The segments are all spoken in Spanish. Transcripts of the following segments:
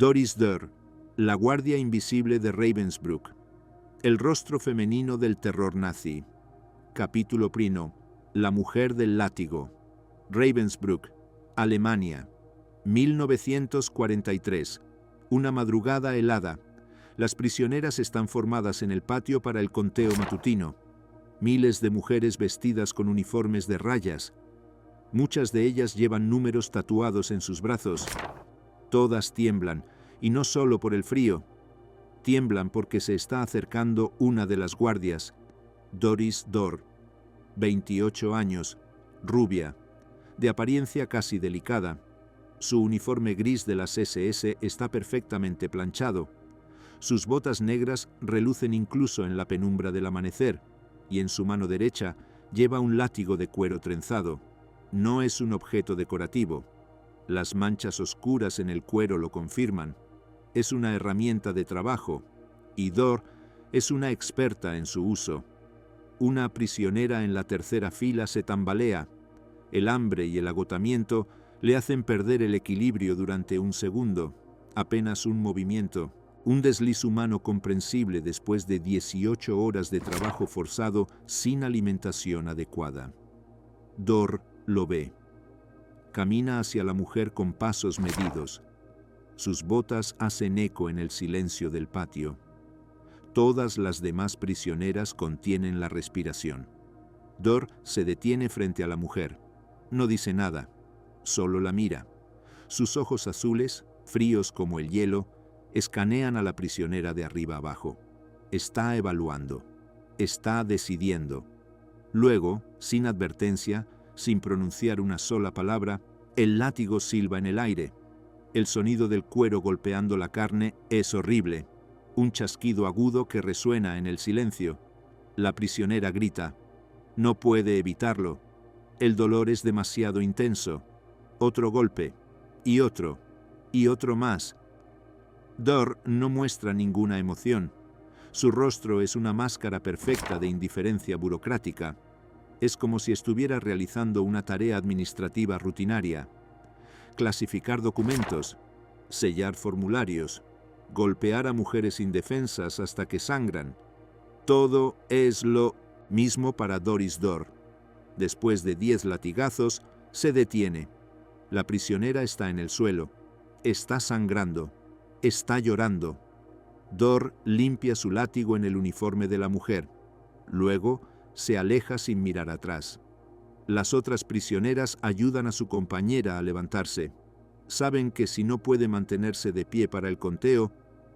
Doris Dörr, la guardia invisible de Ravensbrück. El rostro femenino del terror nazi. Capítulo 1. La mujer del látigo. Ravensbrück, Alemania. 1943. Una madrugada helada. Las prisioneras están formadas en el patio para el conteo matutino. Miles de mujeres vestidas con uniformes de rayas. Muchas de ellas llevan números tatuados en sus brazos. Todas tiemblan, y no solo por el frío. Tiemblan porque se está acercando una de las guardias, Doris Dörr, 28 años, rubia, de apariencia casi delicada. Su uniforme gris de las SS está perfectamente planchado. Sus botas negras relucen incluso en la penumbra del amanecer, y en su mano derecha lleva un látigo de cuero trenzado. No es un objeto decorativo. Las manchas oscuras en el cuero lo confirman. Es una herramienta de trabajo, y Dörr es una experta en su uso. Una prisionera en la tercera fila se tambalea. El hambre y el agotamiento le hacen perder el equilibrio durante un segundo, apenas un movimiento, un desliz humano comprensible después de 18 horas de trabajo forzado sin alimentación adecuada. Dörr lo ve. Camina hacia la mujer con pasos medidos. Sus botas hacen eco en el silencio del patio. Todas las demás prisioneras contienen la respiración. Dörr se detiene frente a la mujer. No dice nada, solo la mira. Sus ojos azules, fríos como el hielo, escanean a la prisionera de arriba abajo. Está evaluando. Está decidiendo. Luego, sin advertencia, sin pronunciar una sola palabra, el látigo silba en el aire. El sonido del cuero golpeando la carne es horrible. Un chasquido agudo que resuena en el silencio. La prisionera grita. No puede evitarlo. El dolor es demasiado intenso. Otro golpe. Y otro. Y otro más. Dörr no muestra ninguna emoción. Su rostro es una máscara perfecta de indiferencia burocrática. Es como si estuviera realizando una tarea administrativa rutinaria. Clasificar documentos, sellar formularios, golpear a mujeres indefensas hasta que sangran. Todo es lo mismo para Doris Dörr. Después de 10 latigazos, se detiene. La prisionera está en el suelo. Está sangrando. Está llorando. Dörr limpia su látigo en el uniforme de la mujer. Luego, se aleja sin mirar atrás. Las otras prisioneras ayudan a su compañera a levantarse. Saben que si no puede mantenerse de pie para el conteo,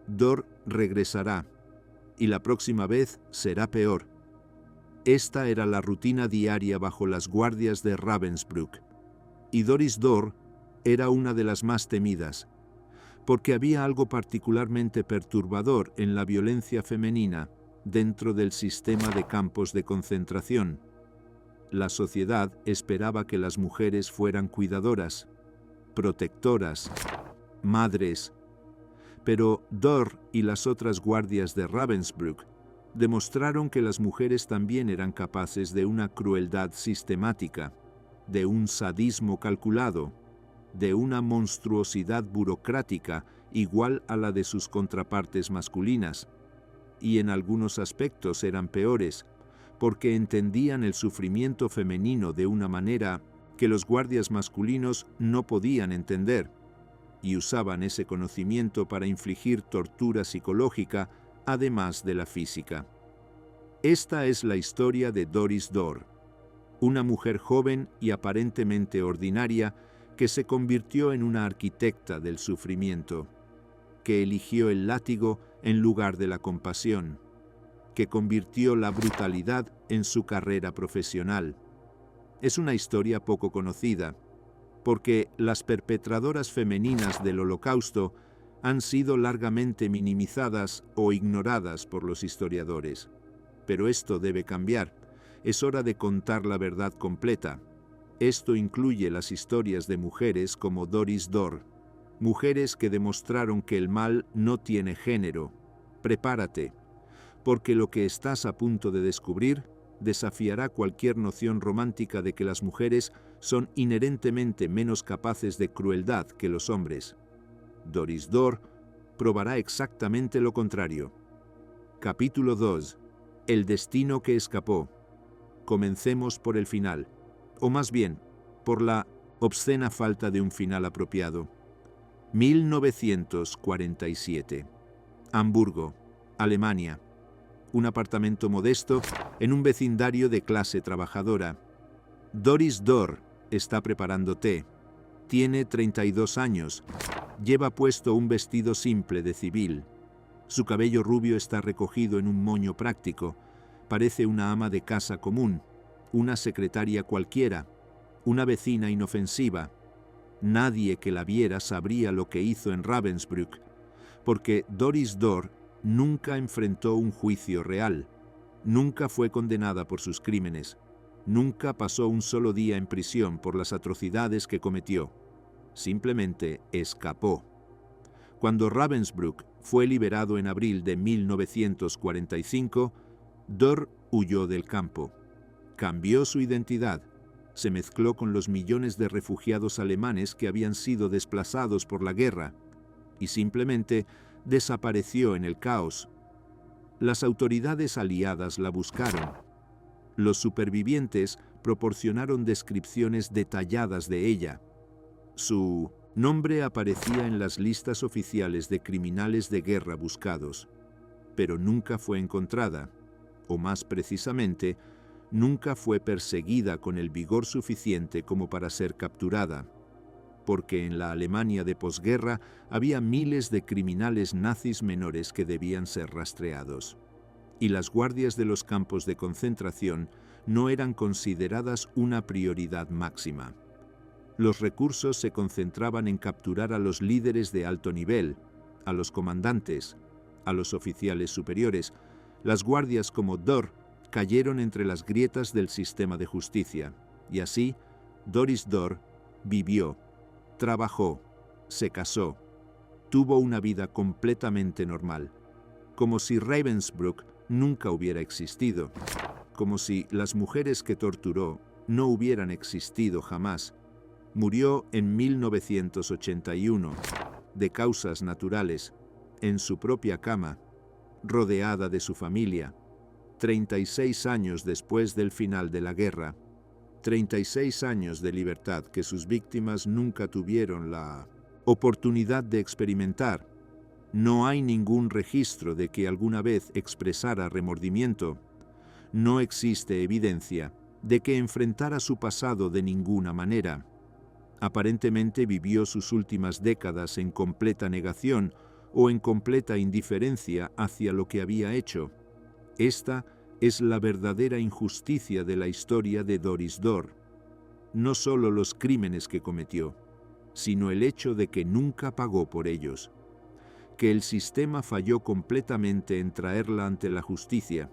Dörr regresará, y la próxima vez será peor. Esta era la rutina diaria bajo las guardias de Ravensbrück, y Doris Dörr era una de las más temidas, porque había algo particularmente perturbador en la violencia femenina dentro del sistema de campos de concentración. La sociedad esperaba que las mujeres fueran cuidadoras, protectoras, madres, pero Dörr y las otras guardias de Ravensbrück demostraron que las mujeres también eran capaces de una crueldad sistemática, de un sadismo calculado, de una monstruosidad burocrática igual a la de sus contrapartes masculinas, y en algunos aspectos eran peores, porque entendían el sufrimiento femenino de una manera que los guardias masculinos no podían entender, y usaban ese conocimiento para infligir tortura psicológica, además de la física. Esta es la historia de Doris Dörr, una mujer joven y aparentemente ordinaria que se convirtió en una arquitecta del sufrimiento, que eligió el látigo en lugar de la compasión, que convirtió la brutalidad en su carrera profesional. Es una historia poco conocida, porque las perpetradoras femeninas del Holocausto han sido largamente minimizadas o ignoradas por los historiadores. Pero esto debe cambiar. Es hora de contar la verdad completa. Esto incluye las historias de mujeres como Doris Dörr, mujeres que demostraron que el mal no tiene género. Prepárate, porque lo que estás a punto de descubrir desafiará cualquier noción romántica de que las mujeres son inherentemente menos capaces de crueldad que los hombres. Doris Dörr probará exactamente lo contrario. Capítulo 2. El destino que escapó. Comencemos por el final, o más bien, por la obscena falta de un final apropiado. 1947. Hamburgo, Alemania. Un apartamento modesto en un vecindario de clase trabajadora. Doris Dorr está preparando té. Tiene 32 años. Lleva puesto un vestido simple de civil. Su cabello rubio está recogido en un moño práctico. Parece una ama de casa común, una secretaria cualquiera, una vecina inofensiva. Nadie que la viera sabría lo que hizo en Ravensbrück, porque Doris Dorr nunca enfrentó un juicio real, nunca fue condenada por sus crímenes, nunca pasó un solo día en prisión por las atrocidades que cometió. Simplemente escapó. Cuando Ravensbrück fue liberado en abril de 1945, Dorr huyó del campo. Cambió su identidad, se mezcló con los millones de refugiados alemanes que habían sido desplazados por la guerra y simplemente desapareció en el caos. Las autoridades aliadas la buscaron. Los supervivientes proporcionaron descripciones detalladas de ella. Su nombre aparecía en las listas oficiales de criminales de guerra buscados, pero nunca fue encontrada, o más precisamente, nunca fue perseguida con el vigor suficiente como para ser capturada, porque en la Alemania de posguerra había miles de criminales nazis menores que debían ser rastreados, y las guardias de los campos de concentración no eran consideradas una prioridad máxima. Los recursos se concentraban en capturar a los líderes de alto nivel, a los comandantes, a los oficiales superiores. Las guardias como Dorr cayeron entre las grietas del sistema de justicia, y así Doris Dorr vivió, trabajó, se casó, tuvo una vida completamente normal, como si Ravensbrück nunca hubiera existido, como si las mujeres que torturó no hubieran existido jamás. Murió en 1981, de causas naturales, en su propia cama, rodeada de su familia, 36 años después del final de la guerra, 36 años de libertad que sus víctimas nunca tuvieron la oportunidad de experimentar. No hay ningún registro de que alguna vez expresara remordimiento. No existe evidencia de que enfrentara su pasado de ninguna manera. Aparentemente vivió sus últimas décadas en completa negación o en completa indiferencia hacia lo que había hecho. Esta es la verdadera injusticia de la historia de Doris Dorr. No solo los crímenes que cometió, sino el hecho de que nunca pagó por ellos. Que el sistema falló completamente en traerla ante la justicia.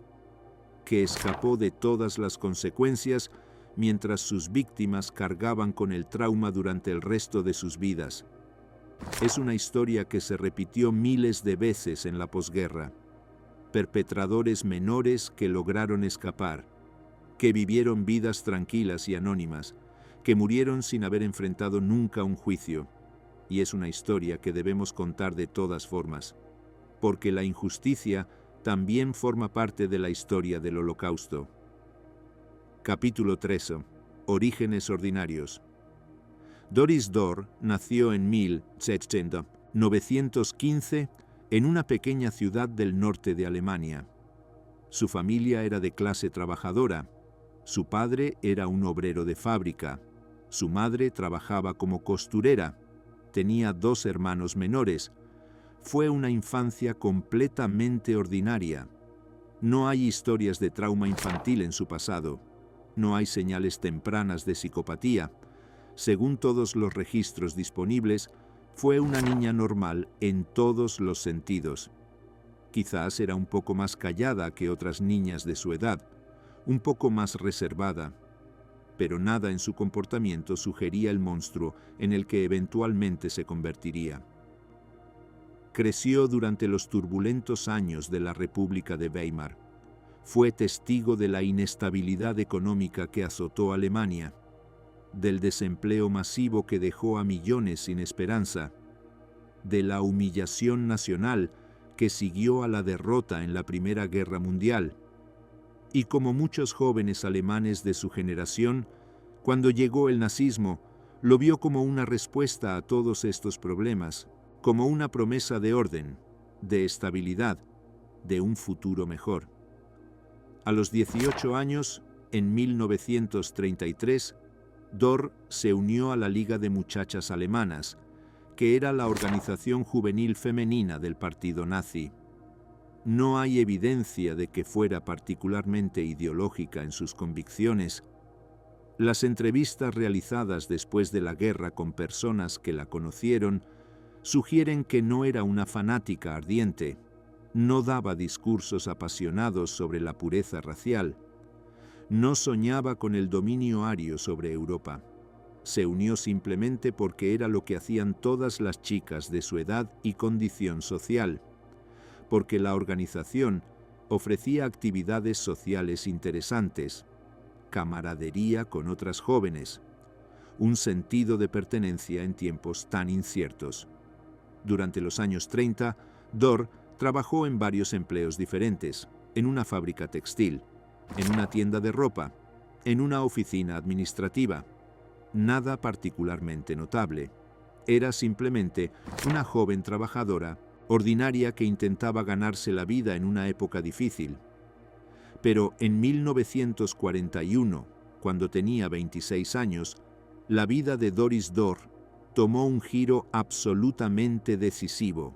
Que escapó de todas las consecuencias mientras sus víctimas cargaban con el trauma durante el resto de sus vidas. Es una historia que se repitió miles de veces en la posguerra. Perpetradores menores que lograron escapar, que vivieron vidas tranquilas y anónimas, que murieron sin haber enfrentado nunca un juicio. Y es una historia que debemos contar de todas formas, porque la injusticia también forma parte de la historia del Holocausto. Capítulo 3. Orígenes ordinarios. Doris Dorr nació en 1915 en una pequeña ciudad del norte de Alemania. Su familia era de clase trabajadora. Su padre era un obrero de fábrica. Su madre trabajaba como costurera. Tenía 2 hermanos menores. Fue una infancia completamente ordinaria. No hay historias de trauma infantil en su pasado. No hay señales tempranas de psicopatía. Según todos los registros disponibles, fue una niña normal en todos los sentidos. Quizás era un poco más callada que otras niñas de su edad, un poco más reservada, pero nada en su comportamiento sugería el monstruo en el que eventualmente se convertiría. Creció durante los turbulentos años de la República de Weimar. Fue testigo de la inestabilidad económica que azotó Alemania, del desempleo masivo que dejó a millones sin esperanza, de la humillación nacional que siguió a la derrota en la Primera Guerra Mundial. Y como muchos jóvenes alemanes de su generación, cuando llegó el nazismo, lo vio como una respuesta a todos estos problemas, como una promesa de orden, de estabilidad, de un futuro mejor. A los 18 años, en 1933, Dörr se unió a la Liga de Muchachas Alemanas, que era la organización juvenil femenina del partido nazi. No hay evidencia de que fuera particularmente ideológica en sus convicciones. Las entrevistas realizadas después de la guerra con personas que la conocieron sugieren que no era una fanática ardiente, no daba discursos apasionados sobre la pureza racial, no soñaba con el dominio ario sobre Europa. Se unió simplemente porque era lo que hacían todas las chicas de su edad y condición social, porque la organización ofrecía actividades sociales interesantes, camaradería con otras jóvenes, un sentido de pertenencia en tiempos tan inciertos. Durante los años 30, Dörr trabajó en varios empleos diferentes, en una fábrica textil, en una tienda de ropa, en una oficina administrativa. Nada particularmente notable. Era simplemente una joven trabajadora, ordinaria que intentaba ganarse la vida en una época difícil. Pero en 1941, cuando tenía 26 años, la vida de Doris Dörr tomó un giro absolutamente decisivo.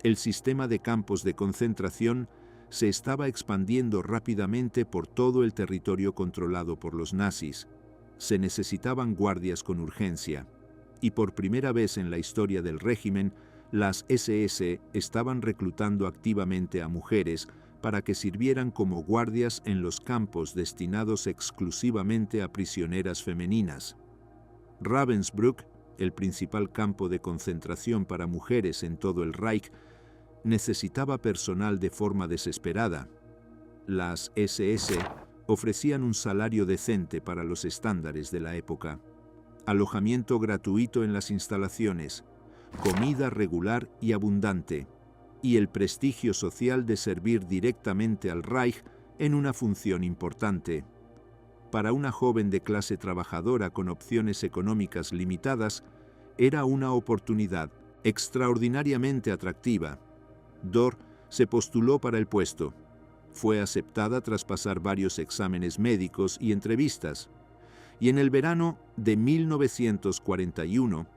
El sistema de campos de concentración se estaba expandiendo rápidamente por todo el territorio controlado por los nazis. Se necesitaban guardias con urgencia, y por primera vez en la historia del régimen, las SS estaban reclutando activamente a mujeres para que sirvieran como guardias en los campos destinados exclusivamente a prisioneras femeninas. Ravensbrück, el principal campo de concentración para mujeres en todo el Reich, necesitaba personal de forma desesperada. Las SS ofrecían un salario decente para los estándares de la época, alojamiento gratuito en las instalaciones, comida regular y abundante, y el prestigio social de servir directamente al Reich en una función importante. Para una joven de clase trabajadora con opciones económicas limitadas, era una oportunidad extraordinariamente atractiva. Dörr se postuló para el puesto. Fue aceptada tras pasar varios exámenes médicos y entrevistas, y en el verano de 1941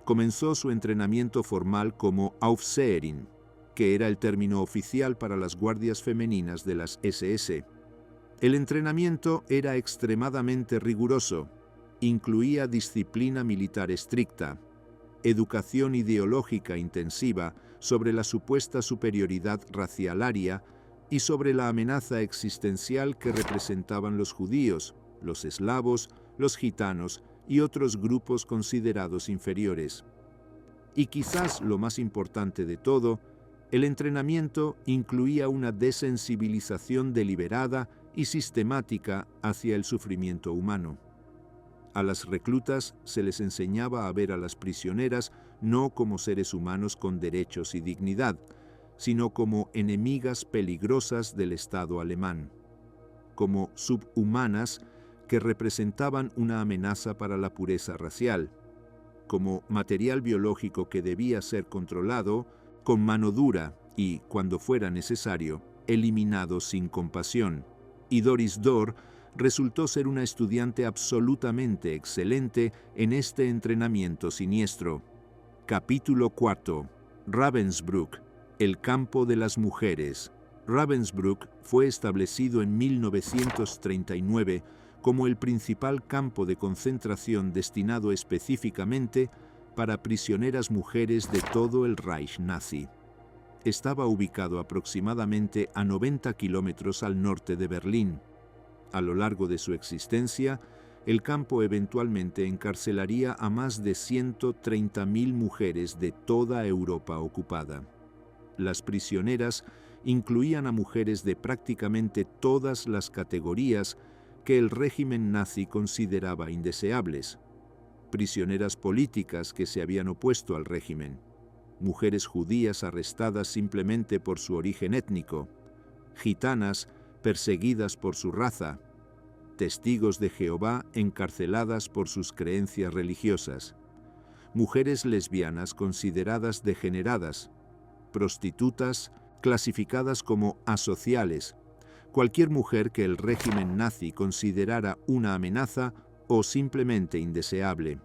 comenzó su entrenamiento formal como Aufseherin, que era el término oficial para las guardias femeninas de las SS. El entrenamiento era extremadamente riguroso, incluía disciplina militar estricta, educación ideológica intensiva sobre la supuesta superioridad racial aria y sobre la amenaza existencial que representaban los judíos, los eslavos, los gitanos y otros grupos considerados inferiores. Y quizás lo más importante de todo, el entrenamiento incluía una desensibilización deliberada y sistemática hacia el sufrimiento humano. A las reclutas se les enseñaba a ver a las prisioneras no como seres humanos con derechos y dignidad, sino como enemigas peligrosas del Estado alemán, como subhumanas que representaban una amenaza para la pureza racial, como material biológico que debía ser controlado con mano dura y, cuando fuera necesario, eliminado sin compasión. Y Doris Dörr resultó ser una estudiante absolutamente excelente en este entrenamiento siniestro. Capítulo 4. Ravensbrück, el campo de las mujeres. Ravensbrück fue establecido en 1939 como el principal campo de concentración destinado específicamente para prisioneras mujeres de todo el Reich nazi. Estaba ubicado aproximadamente a 90 kilómetros al norte de Berlín. A lo largo de su existencia, el campo eventualmente encarcelaría a más de 130.000 mujeres de toda Europa ocupada. Las prisioneras incluían a mujeres de prácticamente todas las categorías que el régimen nazi consideraba indeseables. Prisioneras políticas que se habían opuesto al régimen, mujeres judías arrestadas simplemente por su origen étnico, gitanas perseguidas por su raza, testigos de Jehová encarceladas por sus creencias religiosas, mujeres lesbianas consideradas degeneradas, prostitutas clasificadas como asociales, cualquier mujer que el régimen nazi considerara una amenaza o simplemente indeseable.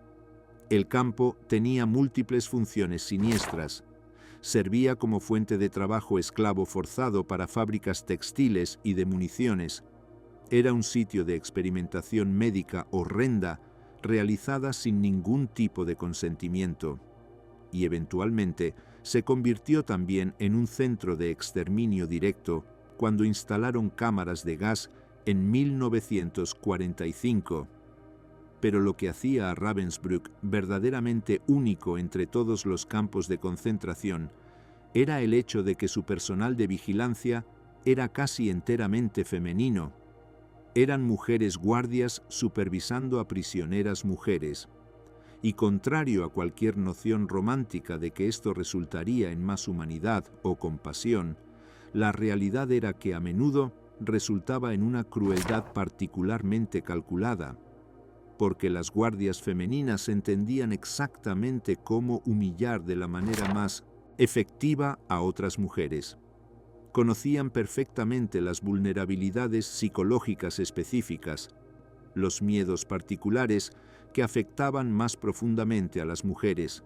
El campo tenía múltiples funciones siniestras. Servía como fuente de trabajo esclavo forzado para fábricas textiles y de municiones. Era un sitio de experimentación médica horrenda realizada sin ningún tipo de consentimiento. Y eventualmente se convirtió también en un centro de exterminio directo cuando instalaron cámaras de gas en 1945. Pero lo que hacía a Ravensbrück verdaderamente único entre todos los campos de concentración era el hecho de que su personal de vigilancia era casi enteramente femenino. Eran mujeres guardias supervisando a prisioneras mujeres. Y contrario a cualquier noción romántica de que esto resultaría en más humanidad o compasión, la realidad era que a menudo resultaba en una crueldad particularmente calculada, porque las guardias femeninas entendían exactamente cómo humillar de la manera más efectiva a otras mujeres. Conocían perfectamente las vulnerabilidades psicológicas específicas, los miedos particulares que afectaban más profundamente a las mujeres,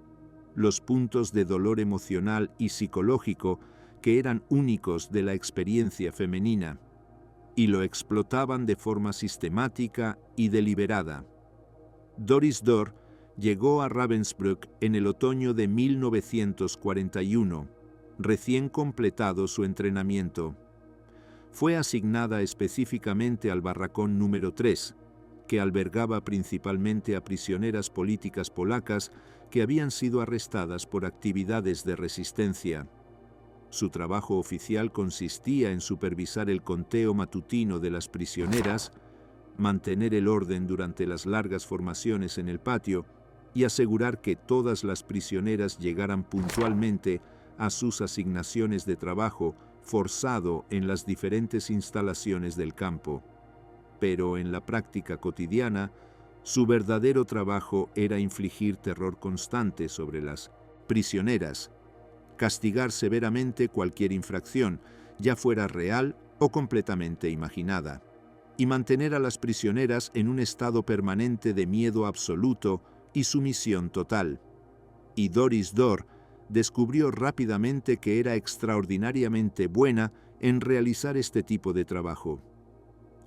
los puntos de dolor emocional y psicológico que eran únicos de la experiencia femenina, y lo explotaban de forma sistemática y deliberada. Doris Dörr llegó a Ravensbrück en el otoño de 1941, recién completado su entrenamiento. Fue asignada específicamente al barracón número 3, que albergaba principalmente a prisioneras políticas polacas que habían sido arrestadas por actividades de resistencia. Su trabajo oficial consistía en supervisar el conteo matutino de las prisioneras, mantener el orden durante las largas formaciones en el patio y asegurar que todas las prisioneras llegaran puntualmente a sus asignaciones de trabajo forzado en las diferentes instalaciones del campo. Pero en la práctica cotidiana, su verdadero trabajo era infligir terror constante sobre las prisioneras, castigar severamente cualquier infracción, ya fuera real o completamente imaginada, y mantener a las prisioneras en un estado permanente de miedo absoluto y sumisión total. Y Doris Dörr descubrió rápidamente que era extraordinariamente buena en realizar este tipo de trabajo.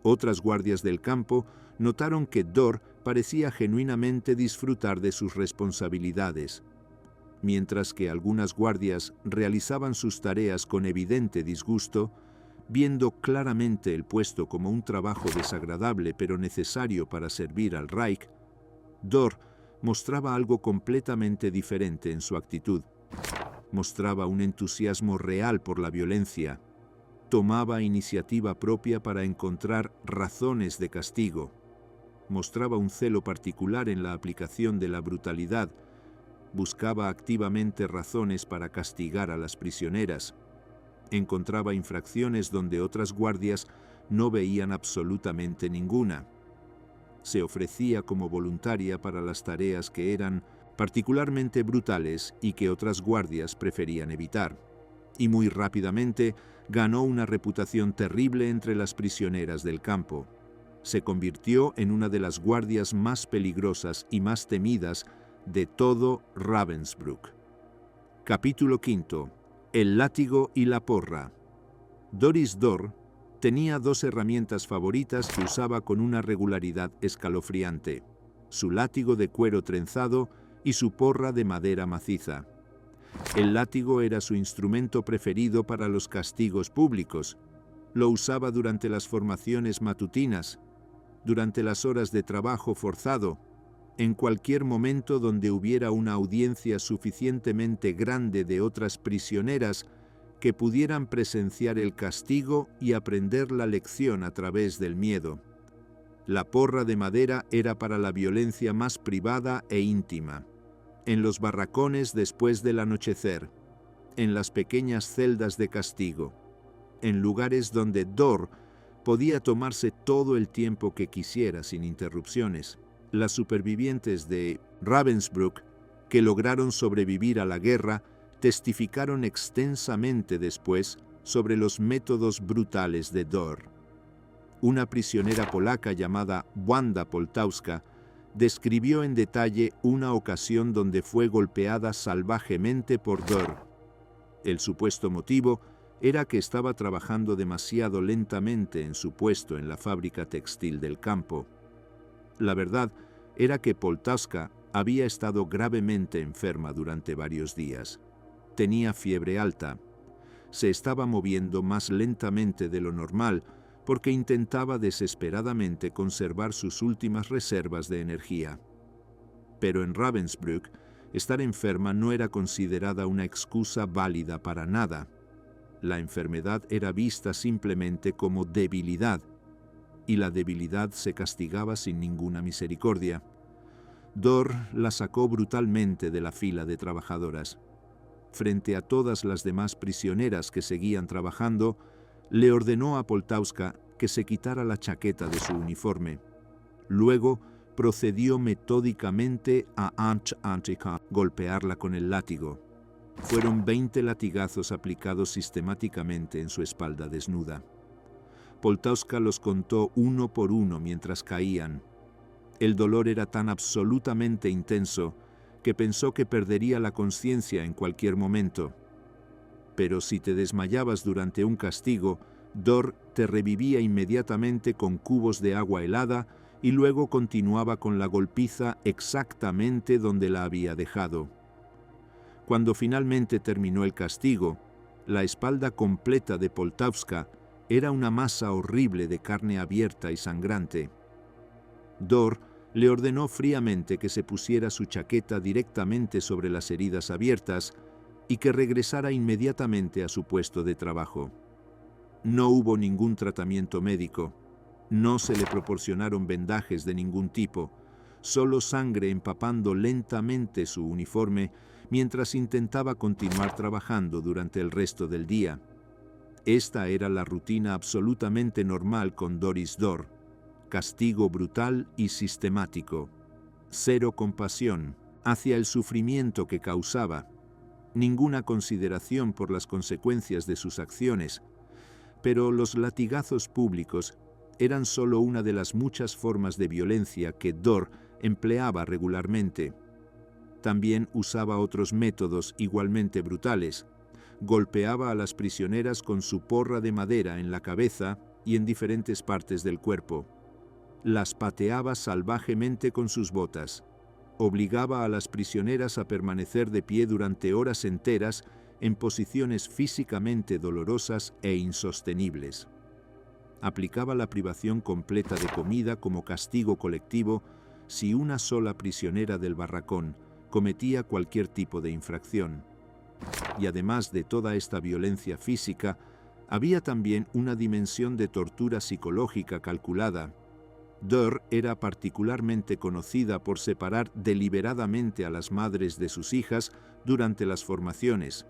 Otras guardias del campo notaron que Dörr parecía genuinamente disfrutar de sus responsabilidades. Mientras que algunas guardias realizaban sus tareas con evidente disgusto, viendo claramente el puesto como un trabajo desagradable pero necesario para servir al Reich, Dörr mostraba algo completamente diferente en su actitud. Mostraba un entusiasmo real por la violencia. Tomaba iniciativa propia para encontrar razones de castigo. Mostraba un celo particular en la aplicación de la brutalidad. Buscaba activamente razones para castigar a las prisioneras. Encontraba infracciones donde otras guardias no veían absolutamente ninguna. Se ofrecía como voluntaria para las tareas que eran particularmente brutales y que otras guardias preferían evitar. Y muy rápidamente ganó una reputación terrible entre las prisioneras del campo. Se convirtió en una de las guardias más peligrosas y más temidas de todo Ravensbrück. Capítulo 5. El látigo y la porra. Doris Dörr tenía dos herramientas favoritas que usaba con una regularidad escalofriante: su látigo de cuero trenzado y su porra de madera maciza. El látigo era su instrumento preferido para los castigos públicos. Lo usaba durante las formaciones matutinas, durante las horas de trabajo forzado, en cualquier momento donde hubiera una audiencia suficientemente grande de otras prisioneras que pudieran presenciar el castigo y aprender la lección a través del miedo. La porra de madera era para la violencia más privada e íntima. En los barracones después del anochecer, en las pequeñas celdas de castigo, en lugares donde Dor podía tomarse todo el tiempo que quisiera sin interrupciones. Las supervivientes de Ravensbrück, que lograron sobrevivir a la guerra, testificaron extensamente después sobre los métodos brutales de Dor. Una prisionera polaca llamada Wanda Poltauska describió en detalle una ocasión donde fue golpeada salvajemente por Dor. El supuesto motivo era que estaba trabajando demasiado lentamente en su puesto en la fábrica textil del campo. La verdad era que Poltauska había estado gravemente enferma durante varios días. Tenía fiebre alta. Se estaba moviendo más lentamente de lo normal porque intentaba desesperadamente conservar sus últimas reservas de energía. Pero en Ravensbrück, estar enferma no era considerada una excusa válida para nada. La enfermedad era vista simplemente como debilidad, y la debilidad se castigaba sin ninguna misericordia. Dor la sacó brutalmente de la fila de trabajadoras. Frente a todas las demás prisioneras que seguían trabajando, le ordenó a Poltauska que se quitara la chaqueta de su uniforme. Luego procedió metódicamente a golpearla con el látigo. Fueron 20 latigazos aplicados sistemáticamente en su espalda desnuda. Poltauska los contó uno por uno mientras caían. El dolor era tan absolutamente intenso que pensó que perdería la conciencia en cualquier momento. Pero si te desmayabas durante un castigo, Dor te revivía inmediatamente con cubos de agua helada y luego continuaba con la golpiza exactamente donde la había dejado. Cuando finalmente terminó el castigo, la espalda completa de Poltauska era una masa horrible de carne abierta y sangrante. Dor le ordenó fríamente que se pusiera su chaqueta directamente sobre las heridas abiertas y que regresara inmediatamente a su puesto de trabajo. No hubo ningún tratamiento médico, no se le proporcionaron vendajes de ningún tipo, solo sangre empapando lentamente su uniforme mientras intentaba continuar trabajando durante el resto del día. Esta era la rutina absolutamente normal con Doris Dor: castigo brutal y sistemático, cero compasión hacia el sufrimiento que causaba, ninguna consideración por las consecuencias de sus acciones, pero los latigazos públicos eran solo una de las muchas formas de violencia que Dor empleaba regularmente. También usaba otros métodos igualmente brutales. Golpeaba a las prisioneras con su porra de madera en la cabeza y en diferentes partes del cuerpo. Las pateaba salvajemente con sus botas. Obligaba a las prisioneras a permanecer de pie durante horas enteras en posiciones físicamente dolorosas e insostenibles. Aplicaba la privación completa de comida como castigo colectivo si una sola prisionera del barracón cometía cualquier tipo de infracción. Y además de toda esta violencia física, había también una dimensión de tortura psicológica calculada. Dor era particularmente conocida por separar deliberadamente a las madres de sus hijas durante las formaciones,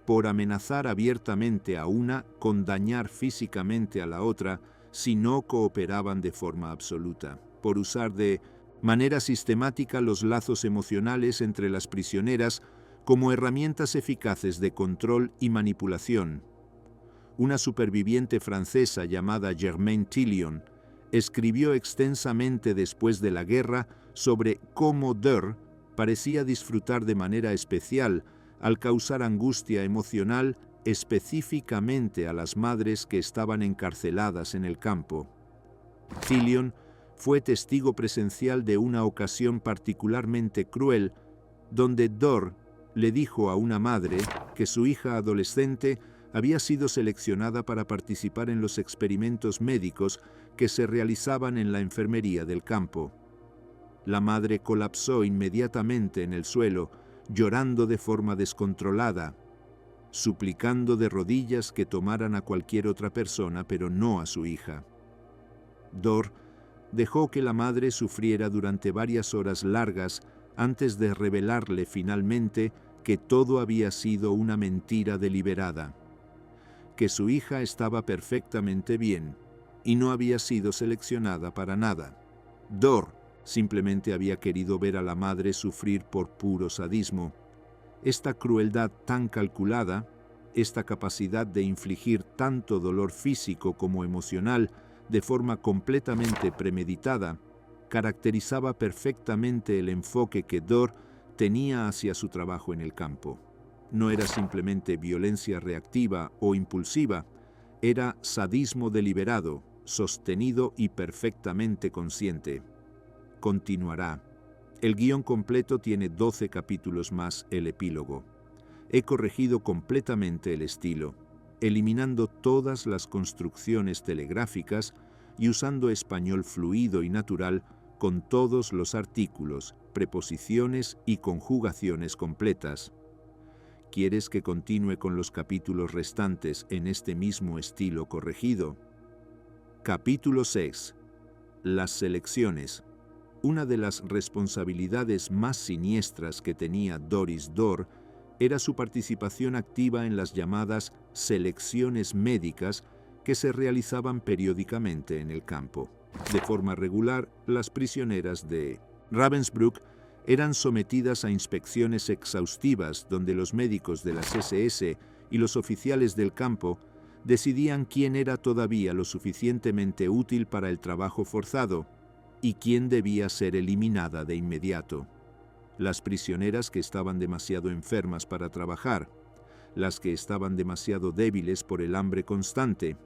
por amenazar abiertamente a una con dañar físicamente a la otra si no cooperaban de forma absoluta, por usar de manera sistemática los lazos emocionales entre las prisioneras como herramientas eficaces de control y manipulación. Una superviviente francesa llamada Germaine Tillion escribió extensamente después de la guerra sobre cómo Dor parecía disfrutar de manera especial al causar angustia emocional específicamente a las madres que estaban encarceladas en el campo. Tillion fue testigo presencial de una ocasión particularmente cruel donde Dor le dijo a una madre que su hija adolescente había sido seleccionada para participar en los experimentos médicos que se realizaban en la enfermería del campo. La madre colapsó inmediatamente en el suelo, llorando de forma descontrolada, suplicando de rodillas que tomaran a cualquier otra persona, pero no a su hija. Dor dejó que la madre sufriera durante varias horas largas antes de revelarle finalmente que todo había sido una mentira deliberada, que su hija estaba perfectamente bien y no había sido seleccionada para nada. Dor simplemente había querido ver a la madre sufrir por puro sadismo. Esta crueldad tan calculada, esta capacidad de infligir tanto dolor físico como emocional de forma completamente premeditada, caracterizaba perfectamente el enfoque que Dor tenía hacia su trabajo en el campo. No era simplemente violencia reactiva o impulsiva, era sadismo deliberado, sostenido y perfectamente consciente. Continuará. El guión completo tiene 12 capítulos más el epílogo. He corregido completamente el estilo, eliminando todas las construcciones telegráficas y usando español fluido y natural con todos los artículos, preposiciones y conjugaciones completas. ¿Quieres que continúe con los capítulos restantes en este mismo estilo corregido? Capítulo 6. Las selecciones. Una de las responsabilidades más siniestras que tenía Doris Dor era su participación activa en las llamadas selecciones médicas que se realizaban periódicamente en el campo. De forma regular, las prisioneras de Ravensbrück eran sometidas a inspecciones exhaustivas donde los médicos de las SS y los oficiales del campo decidían quién era todavía lo suficientemente útil para el trabajo forzado y quién debía ser eliminada de inmediato. Las prisioneras que estaban demasiado enfermas para trabajar, las que estaban demasiado débiles por el hambre constante,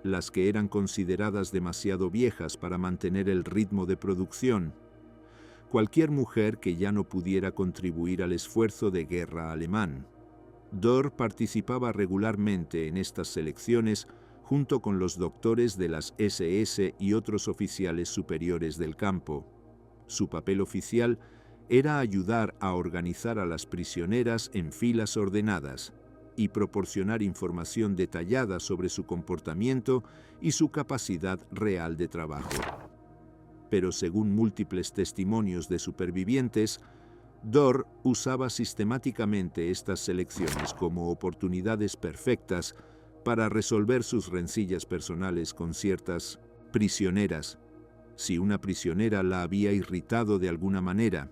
las que eran consideradas demasiado viejas para mantener el ritmo de producción, cualquier mujer que ya no pudiera contribuir al esfuerzo de guerra alemán. Dor participaba regularmente en estas selecciones junto con los doctores de las SS y otros oficiales superiores del campo. Su papel oficial era ayudar a organizar a las prisioneras en filas ordenadas y proporcionar información detallada sobre su comportamiento y su capacidad real de trabajo. Pero según múltiples testimonios de supervivientes, Dor usaba sistemáticamente estas selecciones como oportunidades perfectas para resolver sus rencillas personales con ciertas prisioneras. Si una prisionera la había irritado de alguna manera,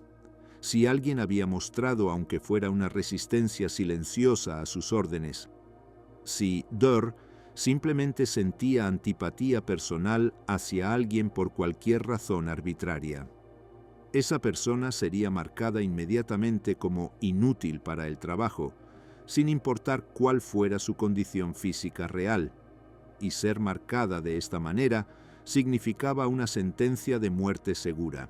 si alguien había mostrado, aunque fuera una resistencia silenciosa a sus órdenes, si Dor simplemente sentía antipatía personal hacia alguien por cualquier razón arbitraria, esa persona sería marcada inmediatamente como inútil para el trabajo, sin importar cuál fuera su condición física real, y ser marcada de esta manera significaba una sentencia de muerte segura,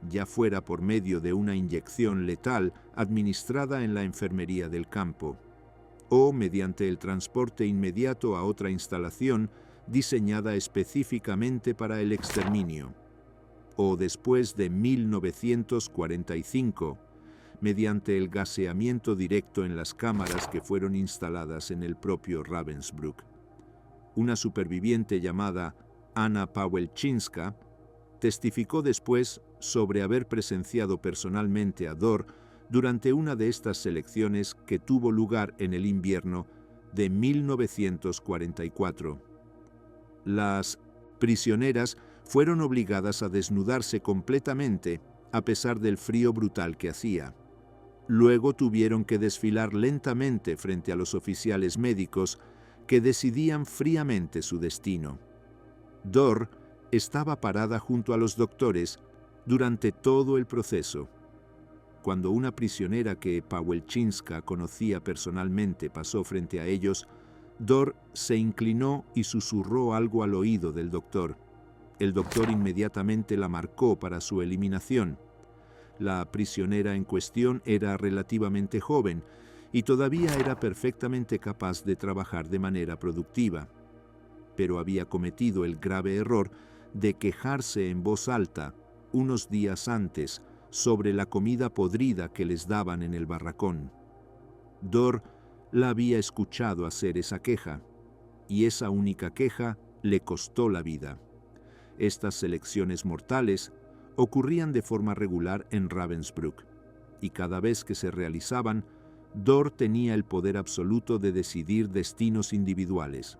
ya fuera por medio de una inyección letal administrada en la enfermería del campo, o mediante el transporte inmediato a otra instalación diseñada específicamente para el exterminio, o después de 1945, mediante el gaseamiento directo en las cámaras que fueron instaladas en el propio Ravensbrück. Una superviviente llamada Anna Pawelczynska testificó después sobre haber presenciado personalmente a Dor durante una de estas selecciones que tuvo lugar en el invierno de 1944. Las prisioneras fueron obligadas a desnudarse completamente a pesar del frío brutal que hacía. Luego tuvieron que desfilar lentamente frente a los oficiales médicos que decidían fríamente su destino. Dor estaba parada junto a los doctores durante todo el proceso. Cuando una prisionera que Pawelczynska conocía personalmente pasó frente a ellos, Dor se inclinó y susurró algo al oído del doctor. El doctor inmediatamente la marcó para su eliminación. La prisionera en cuestión era relativamente joven y todavía era perfectamente capaz de trabajar de manera productiva, pero había cometido el grave error de quejarse en voz alta unos días antes sobre la comida podrida que les daban en el barracón. Dor la había escuchado hacer esa queja, y esa única queja le costó la vida. Estas selecciones mortales ocurrían de forma regular en Ravensbrück. y cada vez que se realizaban, Dor tenía el poder absoluto de decidir destinos individuales,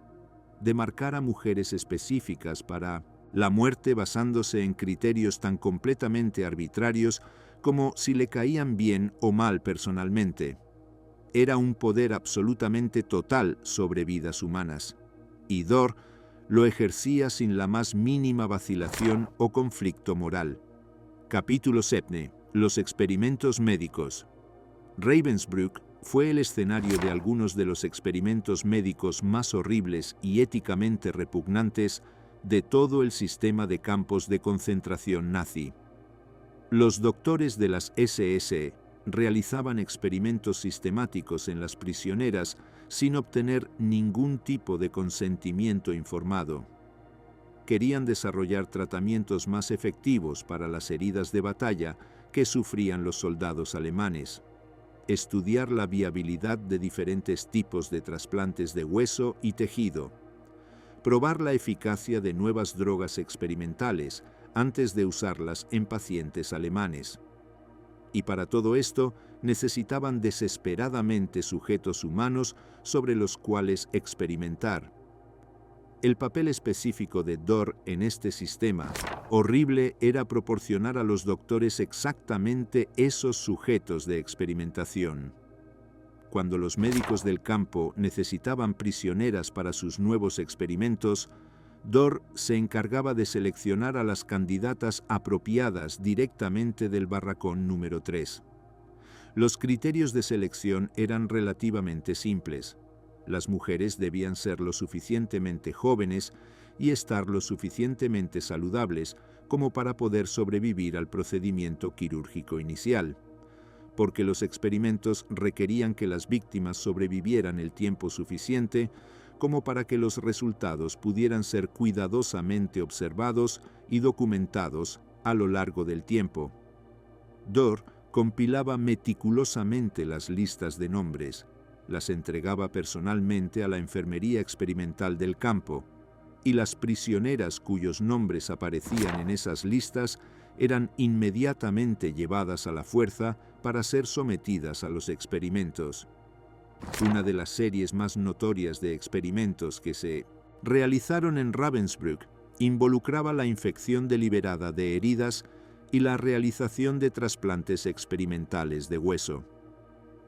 de marcar a mujeres específicas para la muerte basándose en criterios tan completamente arbitrarios como si le caían bien o mal personalmente. Era un poder absolutamente total sobre vidas humanas, y Dor lo ejercía sin la más mínima vacilación o conflicto moral. Capítulo 7. Los experimentos médicos. Ravensbrück fue el escenario de algunos de los experimentos médicos más horribles y éticamente repugnantes de todo el sistema de campos de concentración nazi. Los doctores de las SS realizaban experimentos sistemáticos en las prisioneras sin obtener ningún tipo de consentimiento informado. Querían desarrollar tratamientos más efectivos para las heridas de batalla que sufrían los soldados alemanes, estudiar la viabilidad de diferentes tipos de trasplantes de hueso y tejido, probar la eficacia de nuevas drogas experimentales antes de usarlas en pacientes alemanes. Y para todo esto necesitaban desesperadamente sujetos humanos sobre los cuales experimentar. El papel específico de Dor en este sistema horrible era proporcionar a los doctores exactamente esos sujetos de experimentación. Cuando los médicos del campo necesitaban prisioneras para sus nuevos experimentos, Dor se encargaba de seleccionar a las candidatas apropiadas directamente del barracón número 3. Los criterios de selección eran relativamente simples. Las mujeres debían ser lo suficientemente jóvenes y estar lo suficientemente saludables como para poder sobrevivir al procedimiento quirúrgico inicial, porque los experimentos requerían que las víctimas sobrevivieran el tiempo suficiente como para que los resultados pudieran ser cuidadosamente observados y documentados a lo largo del tiempo. Dor compilaba meticulosamente las listas de nombres, las entregaba personalmente a la enfermería experimental del campo, y las prisioneras cuyos nombres aparecían en esas listas eran inmediatamente llevadas a la fuerza para ser sometidas a los experimentos. Una de las series más notorias de experimentos que se realizaron en Ravensbrück involucraba la infección deliberada de heridas y la realización de trasplantes experimentales de hueso.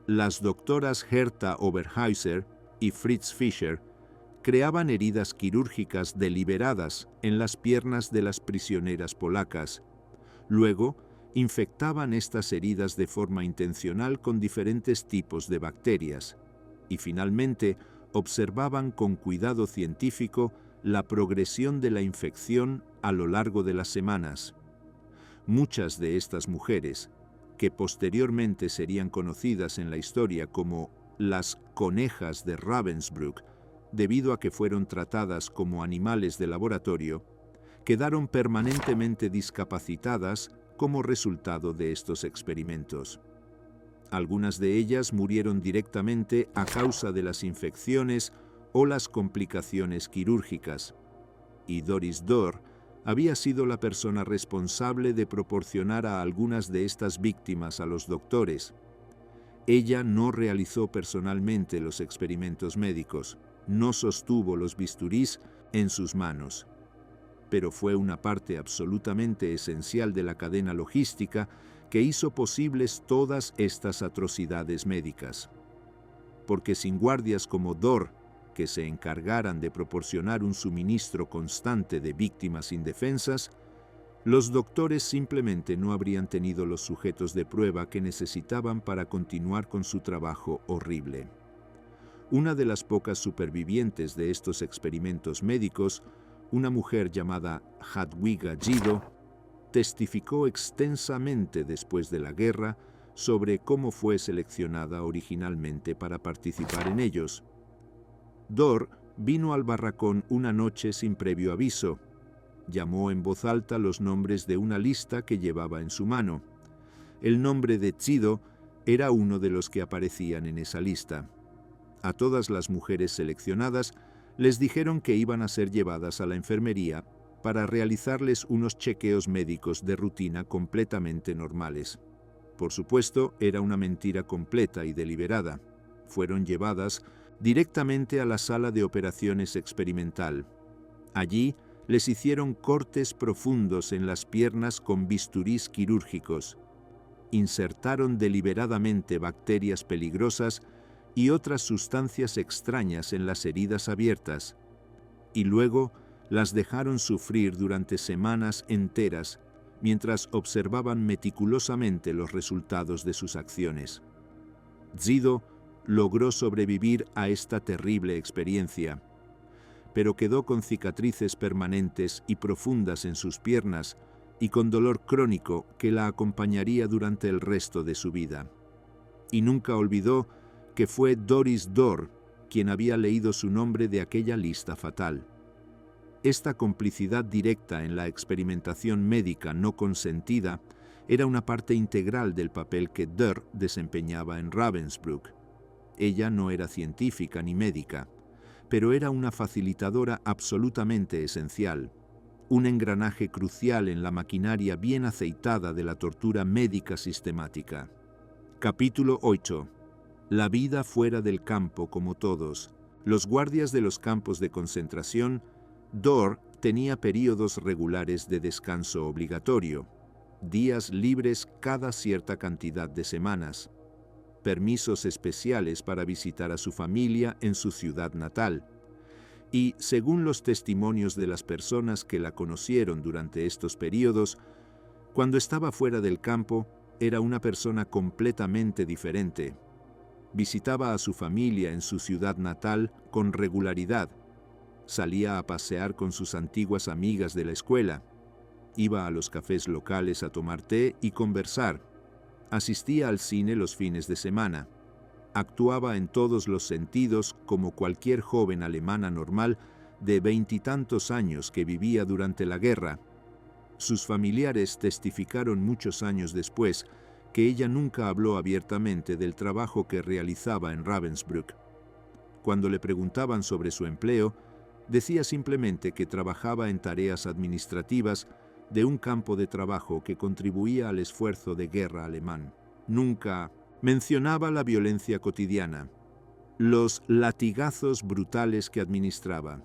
Las doctoras Hertha Oberhäuser y Fritz Fischer creaban heridas quirúrgicas deliberadas en las piernas de las prisioneras polacas. Luego, infectaban estas heridas de forma intencional con diferentes tipos de bacterias y finalmente observaban con cuidado científico la progresión de la infección a lo largo de las semanas. Muchas de estas mujeres, que posteriormente serían conocidas en la historia como las conejas de Ravensbrück, debido a que fueron tratadas como animales de laboratorio, quedaron permanentemente discapacitadas como resultado de estos experimentos. Algunas de ellas murieron directamente a causa de las infecciones o las complicaciones quirúrgicas, y Doris Dor había sido la persona responsable de proporcionar a algunas de estas víctimas a los doctores. Ella no realizó personalmente los experimentos médicos, no sostuvo los bisturís en sus manos, pero fue una parte absolutamente esencial de la cadena logística que hizo posibles todas estas atrocidades médicas. Porque sin guardias como Dor, que se encargaran de proporcionar un suministro constante de víctimas indefensas, los doctores simplemente no habrían tenido los sujetos de prueba que necesitaban para continuar con su trabajo horrible. Una de las pocas supervivientes de estos experimentos médicos, una mujer llamada Jadwiga Gido, testificó extensamente después de la guerra sobre cómo fue seleccionada originalmente para participar en ellos. Dor vino al barracón una noche sin previo aviso. Llamó en voz alta los nombres de una lista que llevaba en su mano. El nombre de Gido era uno de los que aparecían en esa lista. A todas las mujeres seleccionadas les dijeron que iban a ser llevadas a la enfermería para realizarles unos chequeos médicos de rutina completamente normales. por supuesto, era una mentira completa y deliberada. Fueron llevadas directamente a la sala de operaciones experimental. Allí les hicieron cortes profundos en las piernas con bisturís quirúrgicos. Insertaron deliberadamente bacterias peligrosas y otras sustancias extrañas en las heridas abiertas, y luego las dejaron sufrir durante semanas enteras mientras observaban meticulosamente los resultados de sus acciones. Dzido logró sobrevivir a esta terrible experiencia, pero quedó con cicatrices permanentes y profundas en sus piernas y con dolor crónico que la acompañaría durante el resto de su vida. Y nunca olvidó que fue Doris Dor quien había leído su nombre de aquella lista fatal. Esta complicidad directa en la experimentación médica no consentida era una parte integral del papel que Dor desempeñaba en Ravensbrück. Ella no era científica ni médica, pero era una facilitadora absolutamente esencial, un engranaje crucial en la maquinaria bien aceitada de la tortura médica sistemática. Capítulo 8. La vida fuera del campo como todos. Los guardias de los campos de concentración. Dor tenía períodos regulares de descanso obligatorio, días libres cada cierta cantidad de semanas, permisos especiales para visitar a su familia en su ciudad natal, y, según los testimonios de las personas que la conocieron durante estos períodos, cuando estaba fuera del campo, era una persona completamente diferente. Visitaba a su familia en su ciudad natal con regularidad, salía a pasear con sus antiguas amigas de la escuela, iba a los cafés locales a tomar té y conversar, asistía al cine los fines de semana, actuaba en todos los sentidos como cualquier joven alemana normal de 20 y tantos años que vivía durante la guerra. Sus familiares testificaron muchos años después que ella nunca habló abiertamente del trabajo que realizaba en Ravensbrück. Cuando le preguntaban sobre su empleo, decía simplemente que trabajaba en tareas administrativas de un campo de trabajo que contribuía al esfuerzo de guerra alemán. Nunca mencionaba la violencia cotidiana, los latigazos brutales que administraba,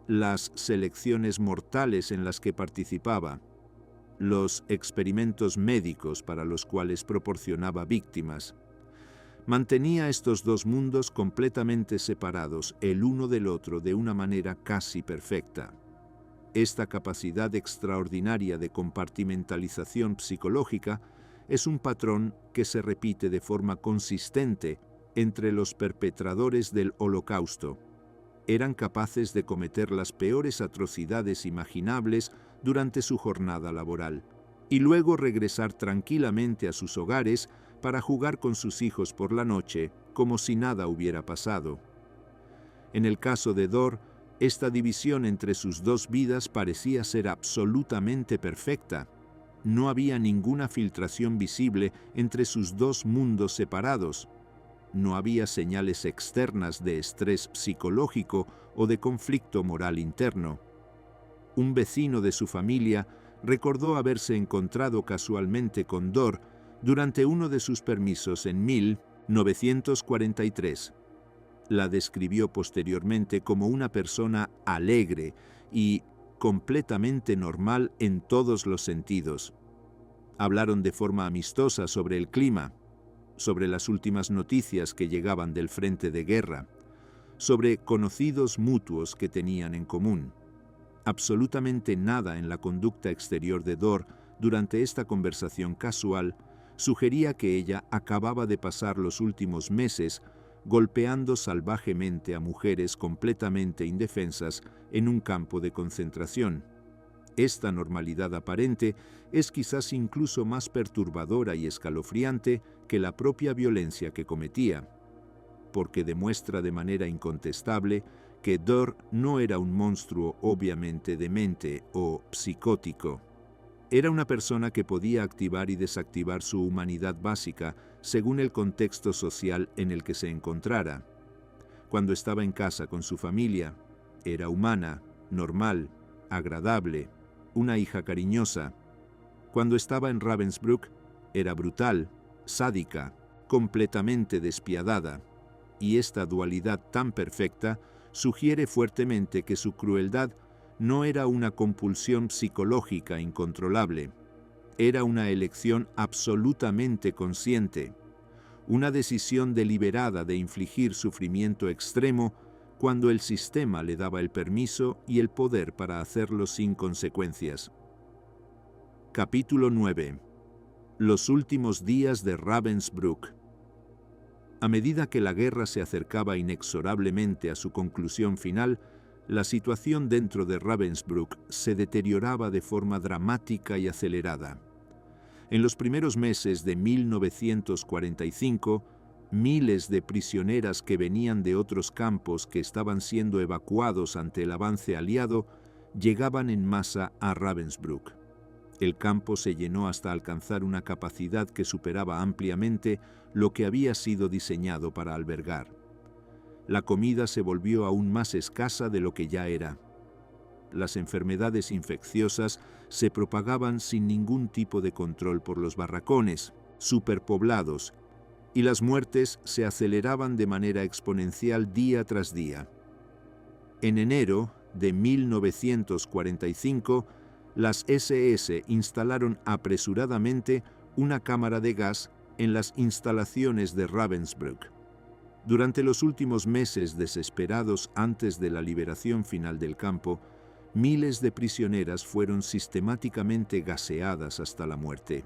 las selecciones mortales en las que participaba, los experimentos médicos para los cuales proporcionaba víctimas. Mantenía estos dos mundos completamente separados el uno del otro de una manera casi perfecta. Esta capacidad extraordinaria de compartimentalización psicológica es un patrón que se repite de forma consistente entre los perpetradores del Holocausto. Eran capaces de cometer las peores atrocidades imaginables durante su jornada laboral, y luego regresar tranquilamente a sus hogares para jugar con sus hijos por la noche, como si nada hubiera pasado. En el caso de Dor, esta división entre sus dos vidas parecía ser absolutamente perfecta. No había ninguna filtración visible entre sus dos mundos separados. No había señales externas de estrés psicológico o de conflicto moral interno. Un vecino de su familia recordó haberse encontrado casualmente con Dor durante uno de sus permisos en 1943. La describió posteriormente como una persona alegre y completamente normal en todos los sentidos. Hablaron de forma amistosa sobre el clima, sobre las últimas noticias que llegaban del frente de guerra, sobre conocidos mutuos que tenían en común. Absolutamente nada en la conducta exterior de Dor durante esta conversación casual sugería que ella acababa de pasar los últimos meses golpeando salvajemente a mujeres completamente indefensas en un campo de concentración. Esta normalidad aparente es quizás incluso más perturbadora y escalofriante que la propia violencia que cometía, porque demuestra de manera incontestable que Dor no era un monstruo obviamente demente o psicótico. Era una persona que podía activar y desactivar su humanidad básica según el contexto social en el que se encontrara. Cuando estaba en casa con su familia, era humana, normal, agradable, una hija cariñosa. Cuando estaba en Ravensbrück, era brutal, sádica, completamente despiadada, y esta dualidad tan perfecta sugiere fuertemente que su crueldad no era una compulsión psicológica incontrolable, era una elección absolutamente consciente, una decisión deliberada de infligir sufrimiento extremo cuando el sistema le daba el permiso y el poder para hacerlo sin consecuencias. Capítulo 9. Los últimos días de Ravensbrück. A medida que la guerra se acercaba inexorablemente a su conclusión final, la situación dentro de Ravensbrück se deterioraba de forma dramática y acelerada. En los primeros meses de 1945, miles de prisioneras que venían de otros campos que estaban siendo evacuados ante el avance aliado llegaban en masa a Ravensbrück. El campo se llenó hasta alcanzar una capacidad que superaba ampliamente lo que había sido diseñado para albergar. La comida se volvió aún más escasa de lo que ya era. Las enfermedades infecciosas se propagaban sin ningún tipo de control por los barracones, superpoblados, y las muertes se aceleraban de manera exponencial día tras día. En enero de 1945, las SS instalaron apresuradamente una cámara de gas en las instalaciones de Ravensbrück. Durante los últimos meses desesperados antes de la liberación final del campo, miles de prisioneras fueron sistemáticamente gaseadas hasta la muerte.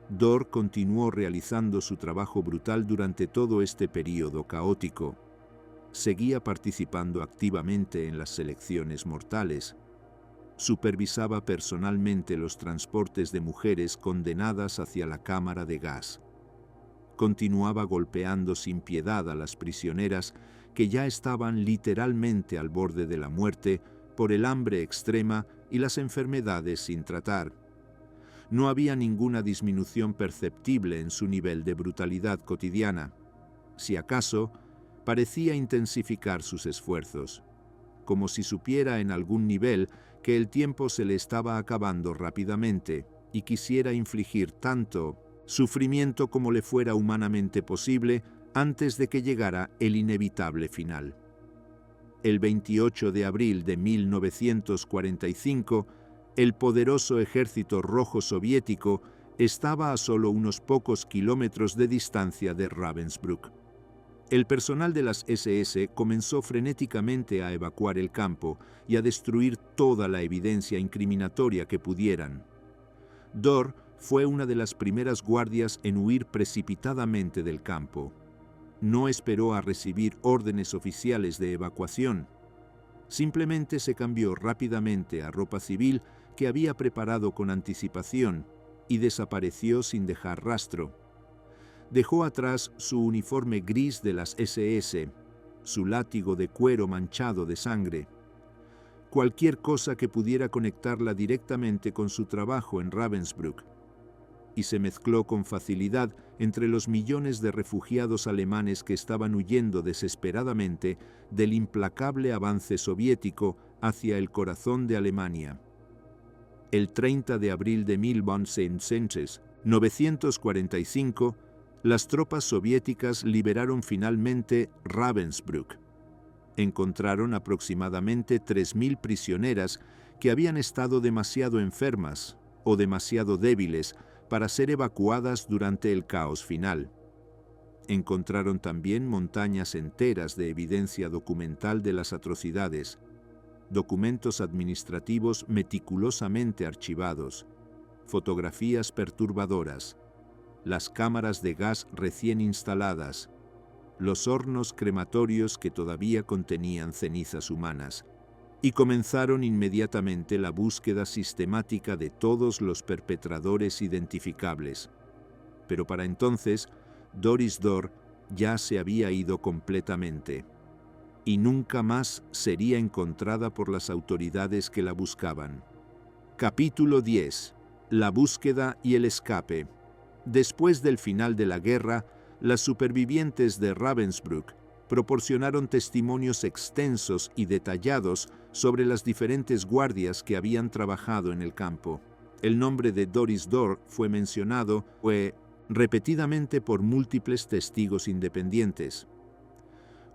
Dörr continuó realizando su trabajo brutal durante todo este período caótico. Seguía participando activamente en las selecciones mortales. Supervisaba personalmente los transportes de mujeres condenadas hacia la cámara de gas. Continuaba golpeando sin piedad a las prisioneras que ya estaban literalmente al borde de la muerte por el hambre extrema y las enfermedades sin tratar. No había ninguna disminución perceptible en su nivel de brutalidad cotidiana. Si acaso, parecía intensificar sus esfuerzos, como si supiera en algún nivel que el tiempo se le estaba acabando rápidamente y quisiera infligir tanto sufrimiento como le fuera humanamente posible antes de que llegara el inevitable final. El 28 de abril de 1945, el poderoso ejército rojo soviético estaba a solo unos pocos kilómetros de distancia de Ravensbrück. El personal de las SS comenzó frenéticamente a evacuar el campo y a destruir toda la evidencia incriminatoria que pudieran. Dörr fue una de las primeras guardias en huir precipitadamente del campo. No esperó a recibir órdenes oficiales de evacuación. Simplemente se cambió rápidamente a ropa civil que había preparado con anticipación y desapareció sin dejar rastro. Dejó atrás su uniforme gris de las SS, su látigo de cuero manchado de sangre, cualquier cosa que pudiera conectarla directamente con su trabajo en Ravensbrück, y se mezcló con facilidad entre los millones de refugiados alemanes que estaban huyendo desesperadamente del implacable avance soviético hacia el corazón de Alemania. El 30 de abril de 1945, las tropas soviéticas liberaron finalmente Ravensbrück. Encontraron aproximadamente 3.000 prisioneras que habían estado demasiado enfermas o demasiado débiles para ser evacuadas durante el caos final. Encontraron también montañas enteras de evidencia documental de las atrocidades, documentos administrativos meticulosamente archivados, fotografías perturbadoras, las cámaras de gas recién instaladas, los hornos crematorios que todavía contenían cenizas humanas, y comenzaron inmediatamente la búsqueda sistemática de todos los perpetradores identificables. Pero para entonces, Doris Dörr ya se había ido completamente, y nunca más sería encontrada por las autoridades que la buscaban. Capítulo 10. La búsqueda y el escape. Después del final de la guerra, las supervivientes de Ravensbrück proporcionaron testimonios extensos y detallados sobre las diferentes guardias que habían trabajado en el campo. El nombre de Doris Dörr fue mencionado, repetidamente por múltiples testigos independientes.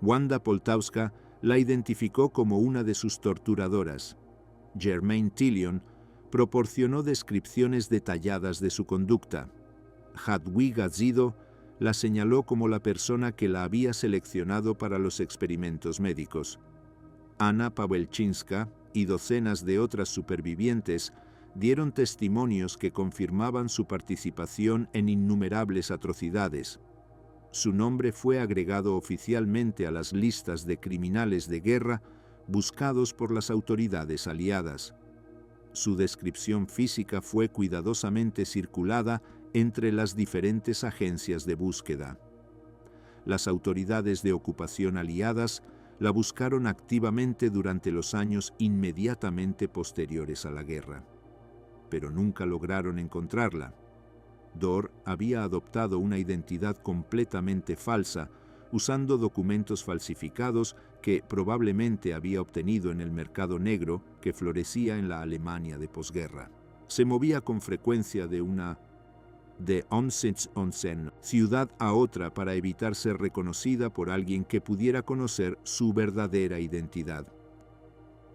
Wanda Poltavska la identificó como una de sus torturadoras. Germaine Tillion proporcionó descripciones detalladas de su conducta. Jadwiga Zido la señaló como la persona que la había seleccionado para los experimentos médicos. Anna Pawelczynska y docenas de otras supervivientes dieron testimonios que confirmaban su participación en innumerables atrocidades. Su nombre fue agregado oficialmente a las listas de criminales de guerra buscados por las autoridades aliadas. Su descripción física fue cuidadosamente circulada entre las diferentes agencias de búsqueda. Las autoridades de ocupación aliadas la buscaron activamente durante los años inmediatamente posteriores a la guerra, pero nunca lograron encontrarla. Dor había adoptado una identidad completamente falsa, usando documentos falsificados que probablemente había obtenido en el mercado negro que florecía en la Alemania de posguerra. Se movía con frecuencia de Onsen, ciudad a otra para evitar ser reconocida por alguien que pudiera conocer su verdadera identidad.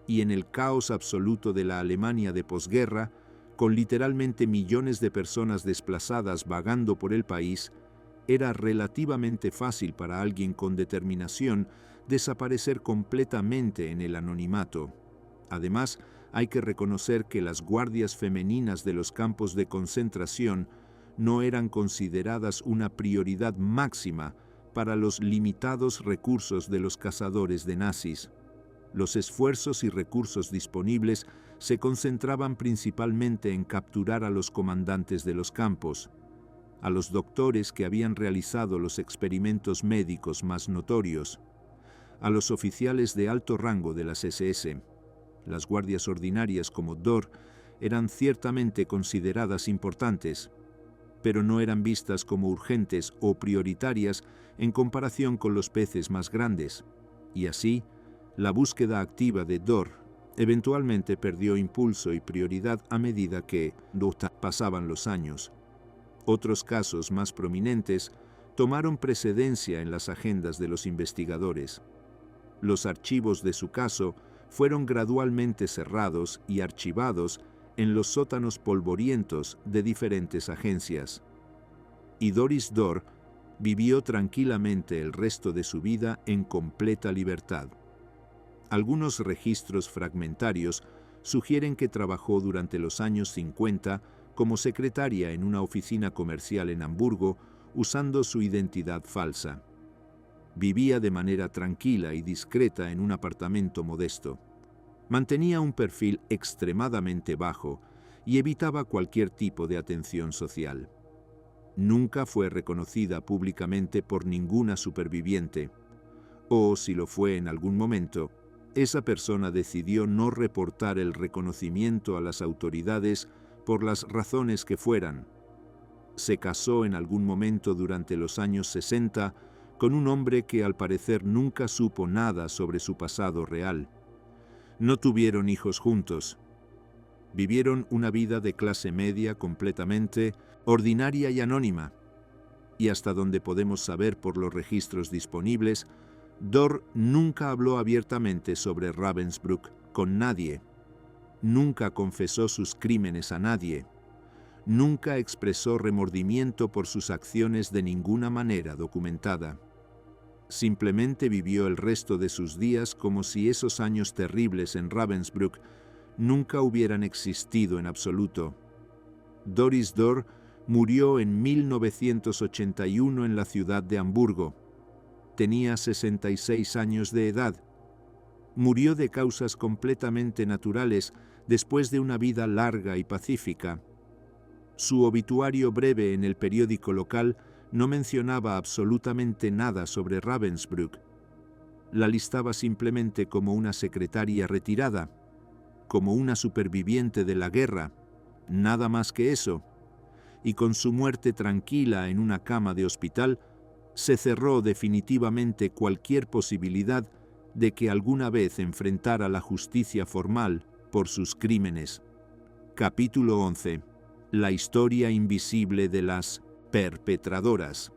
Y en el caos absoluto de la Alemania de posguerra, con literalmente millones de personas desplazadas vagando por el país, era relativamente fácil para alguien con determinación desaparecer completamente en el anonimato. Además, hay que reconocer que las guardias femeninas de los campos de concentración no eran consideradas una prioridad máxima para los limitados recursos de los cazadores de nazis. Los esfuerzos y recursos disponibles se concentraban principalmente en capturar a los comandantes de los campos, a los doctores que habían realizado los experimentos médicos más notorios, a los oficiales de alto rango de las SS. Las guardias ordinarias como Dor eran ciertamente consideradas importantes, pero no eran vistas como urgentes o prioritarias en comparación con los peces más grandes, y así, la búsqueda activa de Dor eventualmente perdió impulso y prioridad a medida que pasaban los años. Otros casos más prominentes tomaron precedencia en las agendas de los investigadores. Los archivos de su caso fueron gradualmente cerrados y archivados en los sótanos polvorientos de diferentes agencias. Y Doris Dor vivió tranquilamente el resto de su vida en completa libertad. Algunos registros fragmentarios sugieren que trabajó durante los años 50 como secretaria en una oficina comercial en Hamburgo usando su identidad falsa. Vivía de manera tranquila y discreta en un apartamento modesto. Mantenía un perfil extremadamente bajo y evitaba cualquier tipo de atención social. Nunca fue reconocida públicamente por ninguna superviviente, o si lo fue en algún momento, esa persona decidió no reportar el reconocimiento a las autoridades por las razones que fueran. Se casó en algún momento durante los años 60 con un hombre que al parecer nunca supo nada sobre su pasado real. No tuvieron hijos juntos. Vivieron una vida de clase media completamente ordinaria y anónima. Y hasta donde podemos saber por los registros disponibles, Dor nunca habló abiertamente sobre Ravensbrück con nadie. Nunca confesó sus crímenes a nadie. Nunca expresó remordimiento por sus acciones de ninguna manera documentada. Simplemente vivió el resto de sus días como si esos años terribles en Ravensbrück nunca hubieran existido en absoluto. Doris Dor murió en 1981 en la ciudad de Hamburgo. Tenía 66 años de edad. Murió de causas completamente naturales después de una vida larga y pacífica. Su obituario breve en el periódico local no mencionaba absolutamente nada sobre Ravensbrück. La listaba simplemente como una secretaria retirada, como una superviviente de la guerra, nada más que eso. Y con su muerte tranquila en una cama de hospital, se cerró definitivamente cualquier posibilidad de que alguna vez enfrentara la justicia formal por sus crímenes. Capítulo 11. La historia invisible de las Perpetradoras.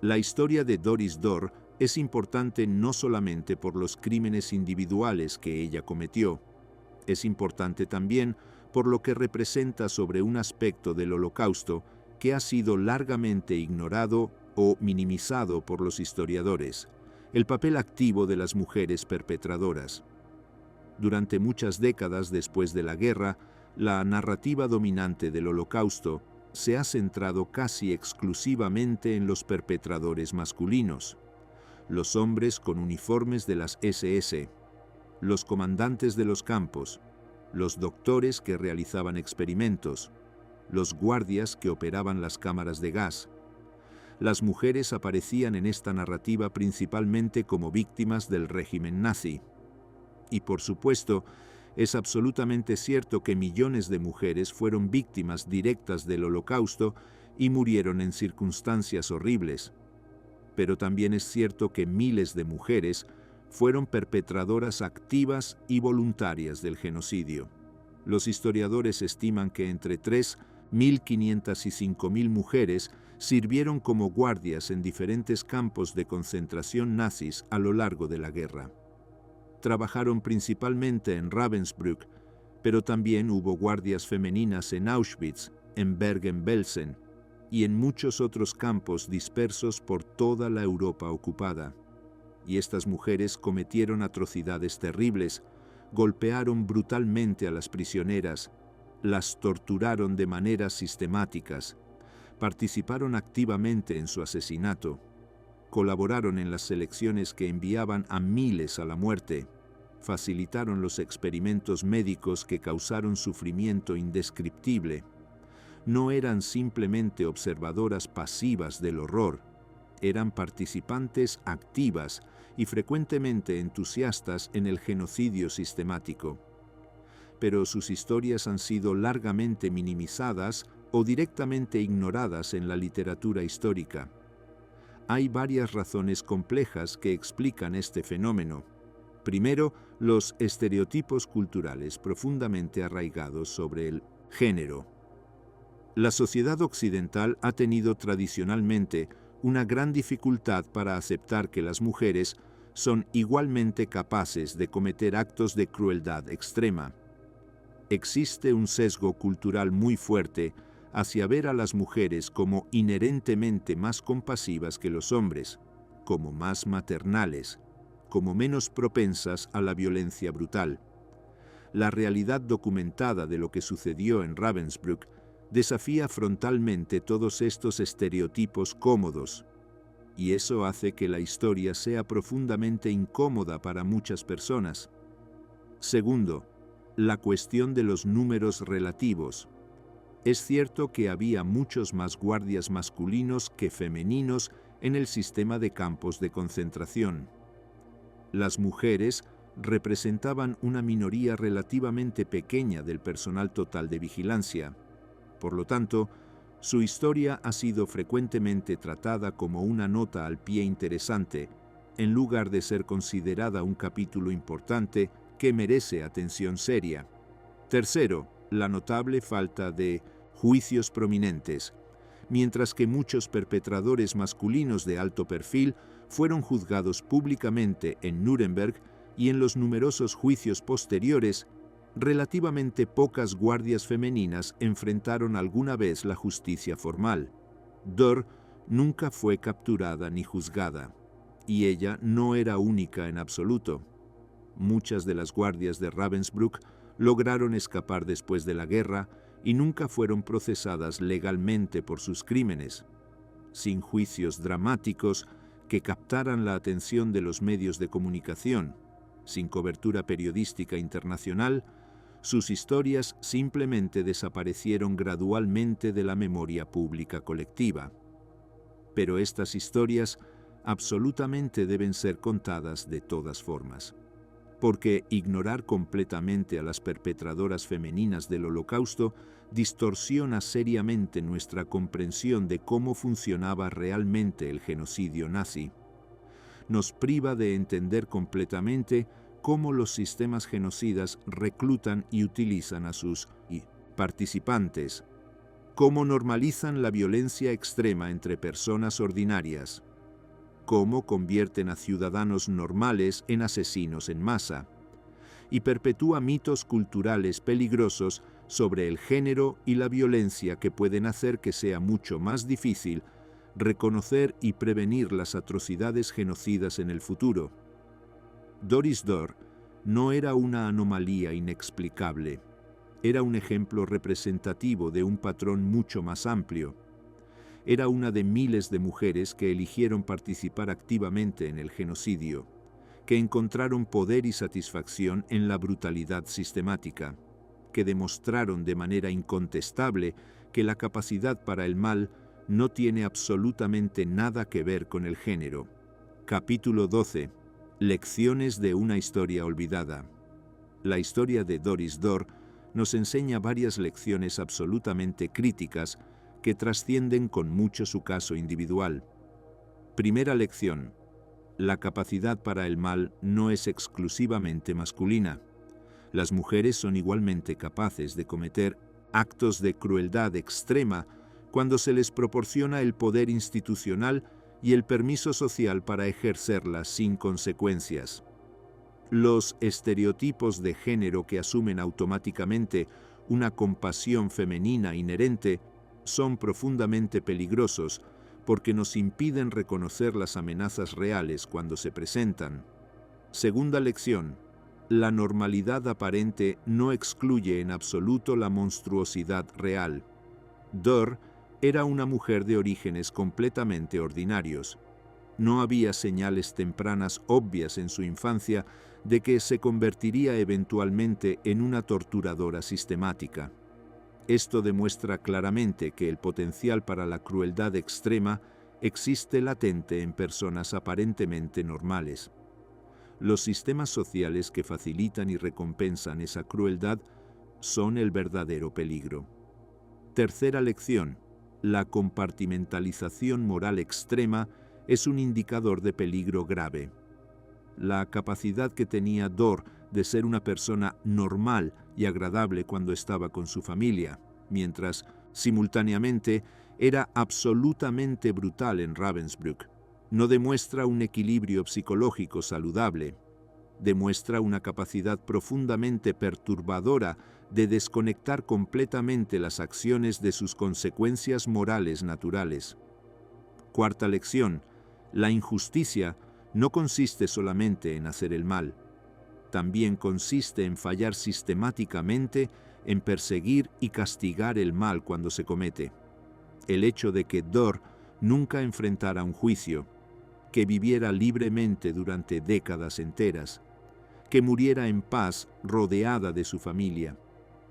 La historia de Doris Dörr es importante no solamente por los crímenes individuales que ella cometió, es importante también por lo que representa sobre un aspecto del Holocausto que ha sido largamente ignorado o minimizado por los historiadores: el papel activo de las mujeres perpetradoras. Durante muchas décadas después de la guerra, la narrativa dominante del Holocausto se ha centrado casi exclusivamente en los perpetradores masculinos: los hombres con uniformes de las SS, los comandantes de los campos, los doctores que realizaban experimentos, los guardias que operaban las cámaras de gas. Las mujeres aparecían en esta narrativa principalmente como víctimas del régimen nazi. Y por supuesto, es absolutamente cierto que millones de mujeres fueron víctimas directas del Holocausto y murieron en circunstancias horribles. Pero también es cierto que miles de mujeres fueron perpetradoras activas y voluntarias del genocidio. Los historiadores estiman que entre 3.500 y 5.000 mujeres sirvieron como guardias en diferentes campos de concentración nazis a lo largo de la guerra. Trabajaron principalmente en Ravensbrück, pero también hubo guardias femeninas en Auschwitz, en Bergen-Belsen y en muchos otros campos dispersos por toda la Europa ocupada. Y estas mujeres cometieron atrocidades terribles, golpearon brutalmente a las prisioneras, las torturaron de maneras sistemáticas, participaron activamente en su asesinato, colaboraron en las selecciones que enviaban a miles a la muerte, facilitaron los experimentos médicos que causaron sufrimiento indescriptible. No eran simplemente observadoras pasivas del horror, eran participantes activas y frecuentemente entusiastas en el genocidio sistemático. Pero sus historias han sido largamente minimizadas o directamente ignoradas en la literatura histórica. Hay varias razones complejas que explican este fenómeno. Primero, los estereotipos culturales profundamente arraigados sobre el género. La sociedad occidental ha tenido tradicionalmente una gran dificultad para aceptar que las mujeres son igualmente capaces de cometer actos de crueldad extrema. Existe un sesgo cultural muy fuerte hacia ver a las mujeres como inherentemente más compasivas que los hombres, como más maternales, como menos propensas a la violencia brutal. La realidad documentada de lo que sucedió en Ravensbrück desafía frontalmente todos estos estereotipos cómodos, y eso hace que la historia sea profundamente incómoda para muchas personas. Segundo, la cuestión de los números relativos. Es cierto que había muchos más guardias masculinos que femeninos en el sistema de campos de concentración. Las mujeres representaban una minoría relativamente pequeña del personal total de vigilancia. Por lo tanto, su historia ha sido frecuentemente tratada como una nota al pie interesante, en lugar de ser considerada un capítulo importante que merece atención seria. Tercero, la notable falta de juicios prominentes. Mientras que muchos perpetradores masculinos de alto perfil fueron juzgados públicamente en Nuremberg y en los numerosos juicios posteriores, relativamente pocas guardias femeninas enfrentaron alguna vez la justicia formal. Dörr nunca fue capturada ni juzgada, y ella no era única en absoluto. Muchas de las guardias de Ravensbrück lograron escapar después de la guerra y nunca fueron procesadas legalmente por sus crímenes. Sin juicios dramáticos que captaran la atención de los medios de comunicación, sin cobertura periodística internacional, sus historias simplemente desaparecieron gradualmente de la memoria pública colectiva. Pero estas historias absolutamente deben ser contadas de todas formas, porque ignorar completamente a las perpetradoras femeninas del Holocausto distorsiona seriamente nuestra comprensión de cómo funcionaba realmente el genocidio nazi. Nos priva de entender completamente cómo los sistemas genocidas reclutan y utilizan a sus participantes, cómo normalizan la violencia extrema entre personas ordinarias, cómo convierten a ciudadanos normales en asesinos en masa, y perpetúa mitos culturales peligrosos sobre el género y la violencia que pueden hacer que sea mucho más difícil reconocer y prevenir las atrocidades genocidas en el futuro. Doris Dörr no era una anomalía inexplicable, era un ejemplo representativo de un patrón mucho más amplio. Era una de miles de mujeres que eligieron participar activamente en el genocidio, que encontraron poder y satisfacción en la brutalidad sistemática, que demostraron de manera incontestable que la capacidad para el mal no tiene absolutamente nada que ver con el género. Capítulo 12. Lecciones de una historia olvidada. La historia de Doris Dörr nos enseña varias lecciones absolutamente críticas que trascienden con mucho su caso individual. Primera lección: la capacidad para el mal no es exclusivamente masculina. Las mujeres son igualmente capaces de cometer actos de crueldad extrema cuando se les proporciona el poder institucional y el permiso social para ejercerla sin consecuencias. Los estereotipos de género que asumen automáticamente una compasión femenina inherente son profundamente peligrosos porque nos impiden reconocer las amenazas reales cuando se presentan. Segunda lección: la normalidad aparente no excluye en absoluto la monstruosidad real. Dörr era una mujer de orígenes completamente ordinarios. No había señales tempranas obvias en su infancia de que se convertiría eventualmente en una torturadora sistemática. Esto demuestra claramente que el potencial para la crueldad extrema existe latente en personas aparentemente normales. Los sistemas sociales que facilitan y recompensan esa crueldad son el verdadero peligro. Tercera lección: la compartimentalización moral extrema es un indicador de peligro grave. La capacidad que tenía Dörr de ser una persona normal y agradable cuando estaba con su familia, mientras, simultáneamente, era absolutamente brutal en Ravensbrück, no demuestra un equilibrio psicológico saludable. Demuestra una capacidad profundamente perturbadora de desconectar completamente las acciones de sus consecuencias morales naturales. Cuarta lección: la injusticia no consiste solamente en hacer el mal, también consiste en fallar sistemáticamente en perseguir y castigar el mal cuando se comete. El hecho de que Dörr nunca enfrentara un juicio, que viviera libremente durante décadas enteras, que muriera en paz rodeada de su familia,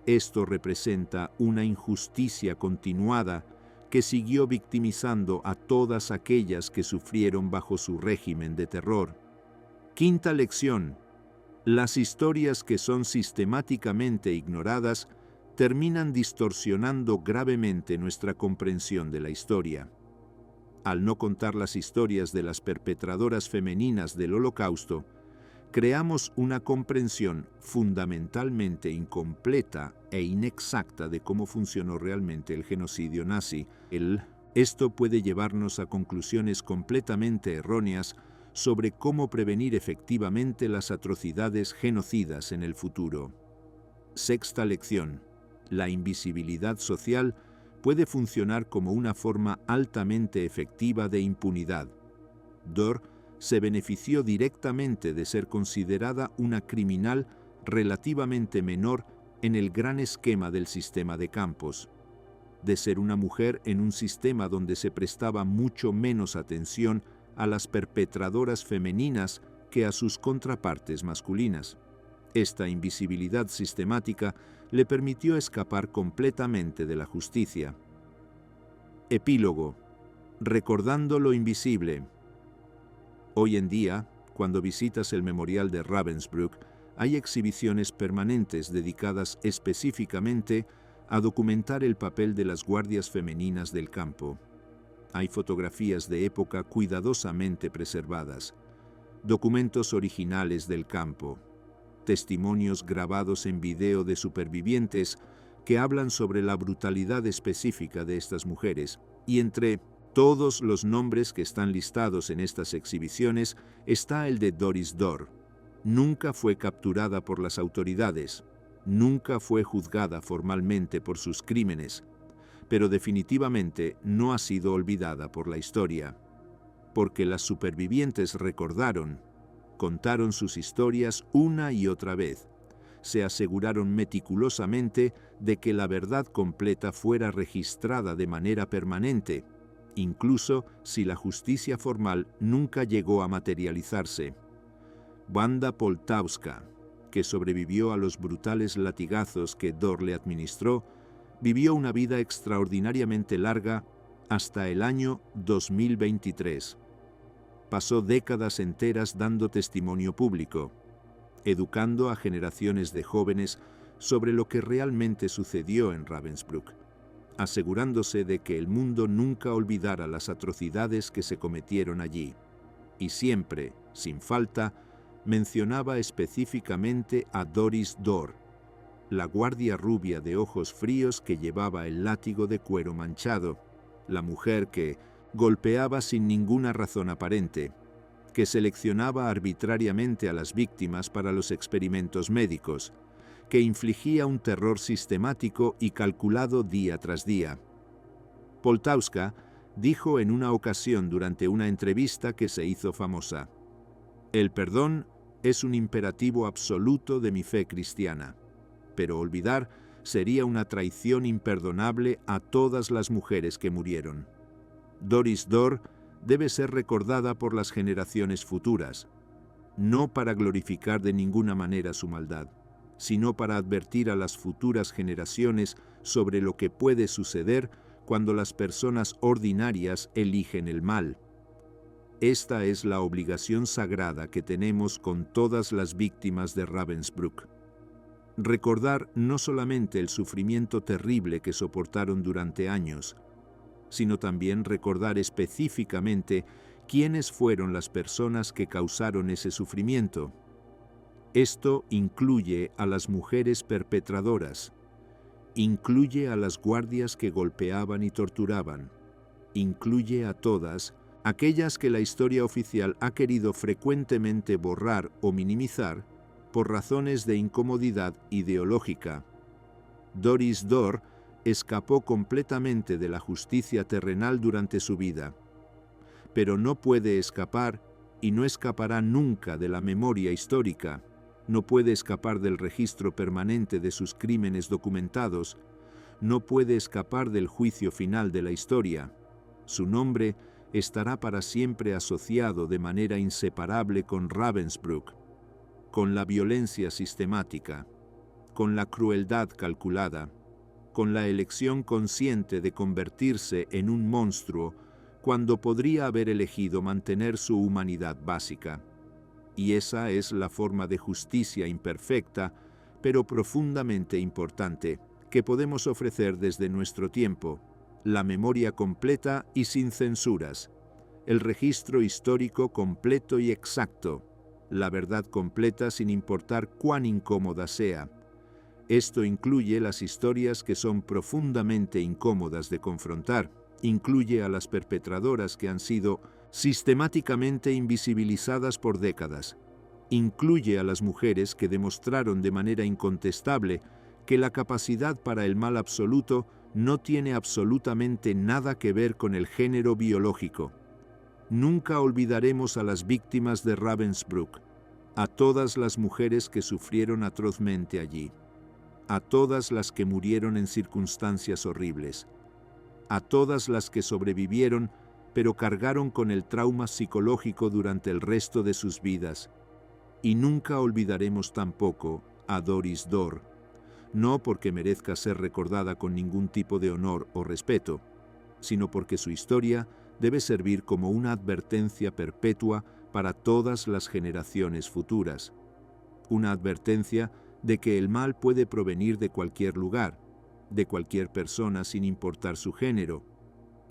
esto representa una injusticia continuada que siguió victimizando a todas aquellas que sufrieron bajo su régimen de terror. Quinta lección: las historias que son sistemáticamente ignoradas terminan distorsionando gravemente nuestra comprensión de la historia. Al no contar las historias de las perpetradoras femeninas del Holocausto, creamos una comprensión fundamentalmente incompleta e inexacta de cómo funcionó realmente el genocidio nazi. Esto puede llevarnos a conclusiones completamente erróneas sobre cómo prevenir efectivamente las atrocidades genocidas en el futuro. Sexta lección: la invisibilidad social puede funcionar como una forma altamente efectiva de impunidad. Dörr se benefició directamente de ser considerada una criminal relativamente menor en el gran esquema del sistema de campos, de ser una mujer en un sistema donde se prestaba mucho menos atención a las perpetradoras femeninas que a sus contrapartes masculinas. Esta invisibilidad sistemática le permitió escapar completamente de la justicia. Epílogo: recordando lo invisible. Hoy en día, cuando visitas el memorial de Ravensbrück, hay exhibiciones permanentes dedicadas específicamente a documentar el papel de las guardias femeninas del campo. Hay fotografías de época cuidadosamente preservadas, documentos originales del campo, testimonios grabados en video de supervivientes que hablan sobre la brutalidad específica de estas mujeres, y entre todos los nombres que están listados en estas exhibiciones está el de Doris Dore. Nunca fue capturada por las autoridades, nunca fue juzgada formalmente por sus crímenes, pero definitivamente no ha sido olvidada por la historia, porque las supervivientes recordaron, contaron sus historias una y otra vez, se aseguraron meticulosamente de que la verdad completa fuera registrada de manera permanente, incluso si la justicia formal nunca llegó a materializarse. Wanda Poltavska, que sobrevivió a los brutales latigazos que Dore le administró, vivió una vida extraordinariamente larga hasta el año 2023. Pasó décadas enteras dando testimonio público, educando a generaciones de jóvenes sobre lo que realmente sucedió en Ravensbrück, asegurándose de que el mundo nunca olvidara las atrocidades que se cometieron allí, y siempre, sin falta, mencionaba específicamente a Doris Dore, la guardia rubia de ojos fríos que llevaba el látigo de cuero manchado, la mujer que golpeaba sin ninguna razón aparente, que seleccionaba arbitrariamente a las víctimas para los experimentos médicos, que infligía un terror sistemático y calculado día tras día. Poltavska dijo en una ocasión durante una entrevista que se hizo famosa: «El perdón es un imperativo absoluto de mi fe cristiana, pero olvidar sería una traición imperdonable a todas las mujeres que murieron. Doris Dore debe ser recordada por las generaciones futuras, no para glorificar de ninguna manera su maldad, sino para advertir a las futuras generaciones sobre lo que puede suceder cuando las personas ordinarias eligen el mal. Esta es la obligación sagrada que tenemos con todas las víctimas de Ravensbrück. Recordar no solamente el sufrimiento terrible que soportaron durante años, sino también recordar específicamente quiénes fueron las personas que causaron ese sufrimiento. Esto incluye a las mujeres perpetradoras, incluye a las guardias que golpeaban y torturaban, incluye a todas aquellas que la historia oficial ha querido frecuentemente borrar o minimizar por razones de incomodidad ideológica. Doris Dore escapó completamente de la justicia terrenal durante su vida, pero no puede escapar y no escapará nunca de la memoria histórica, no puede escapar del registro permanente de sus crímenes documentados, no puede escapar del juicio final de la historia. Su nombre estará para siempre asociado de manera inseparable con Ravensbrück, con la violencia sistemática, con la crueldad calculada, con la elección consciente de convertirse en un monstruo cuando podría haber elegido mantener su humanidad básica. Y esa es la forma de justicia imperfecta, pero profundamente importante, que podemos ofrecer desde nuestro tiempo: la memoria completa y sin censuras, el registro histórico completo y exacto, la verdad completa sin importar cuán incómoda sea. Esto incluye las historias que son profundamente incómodas de confrontar, incluye a las perpetradoras que han sido sistemáticamente invisibilizadas por décadas, incluye a las mujeres que demostraron de manera incontestable que la capacidad para el mal absoluto no tiene absolutamente nada que ver con el género biológico. Nunca olvidaremos a las víctimas de Ravensbrück, a todas las mujeres que sufrieron atrozmente allí, a todas las que murieron en circunstancias horribles, a todas las que sobrevivieron pero cargaron con el trauma psicológico durante el resto de sus vidas. Y nunca olvidaremos tampoco a Doris Dore, no porque merezca ser recordada con ningún tipo de honor o respeto, sino porque su historia debe servir como una advertencia perpetua para todas las generaciones futuras. Una advertencia de que el mal puede provenir de cualquier lugar, de cualquier persona sin importar su género,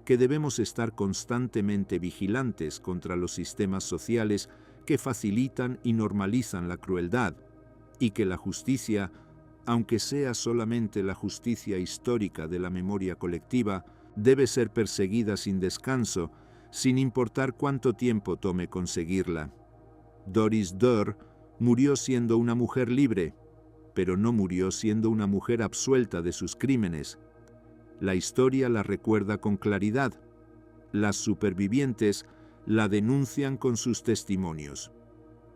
que debemos estar constantemente vigilantes contra los sistemas sociales que facilitan y normalizan la crueldad, y que la justicia, aunque sea solamente la justicia histórica de la memoria colectiva, debe ser perseguida sin descanso, sin importar cuánto tiempo tome conseguirla. Doris Dörr murió siendo una mujer libre, pero no murió siendo una mujer absuelta de sus crímenes. La historia la recuerda con claridad. Las supervivientes la denuncian con sus testimonios.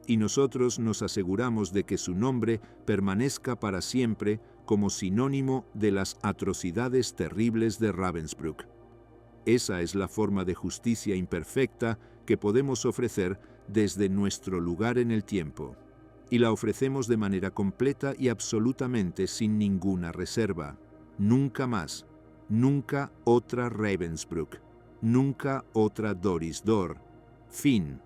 Y nosotros nos aseguramos de que su nombre permanezca para siempre como sinónimo de las atrocidades terribles de Ravensbrück. Esa es la forma de justicia imperfecta que podemos ofrecer desde nuestro lugar en el tiempo. Y la ofrecemos de manera completa y absolutamente sin ninguna reserva. Nunca más, nunca otra Ravensbrück, nunca otra Doris Dörr. Fin.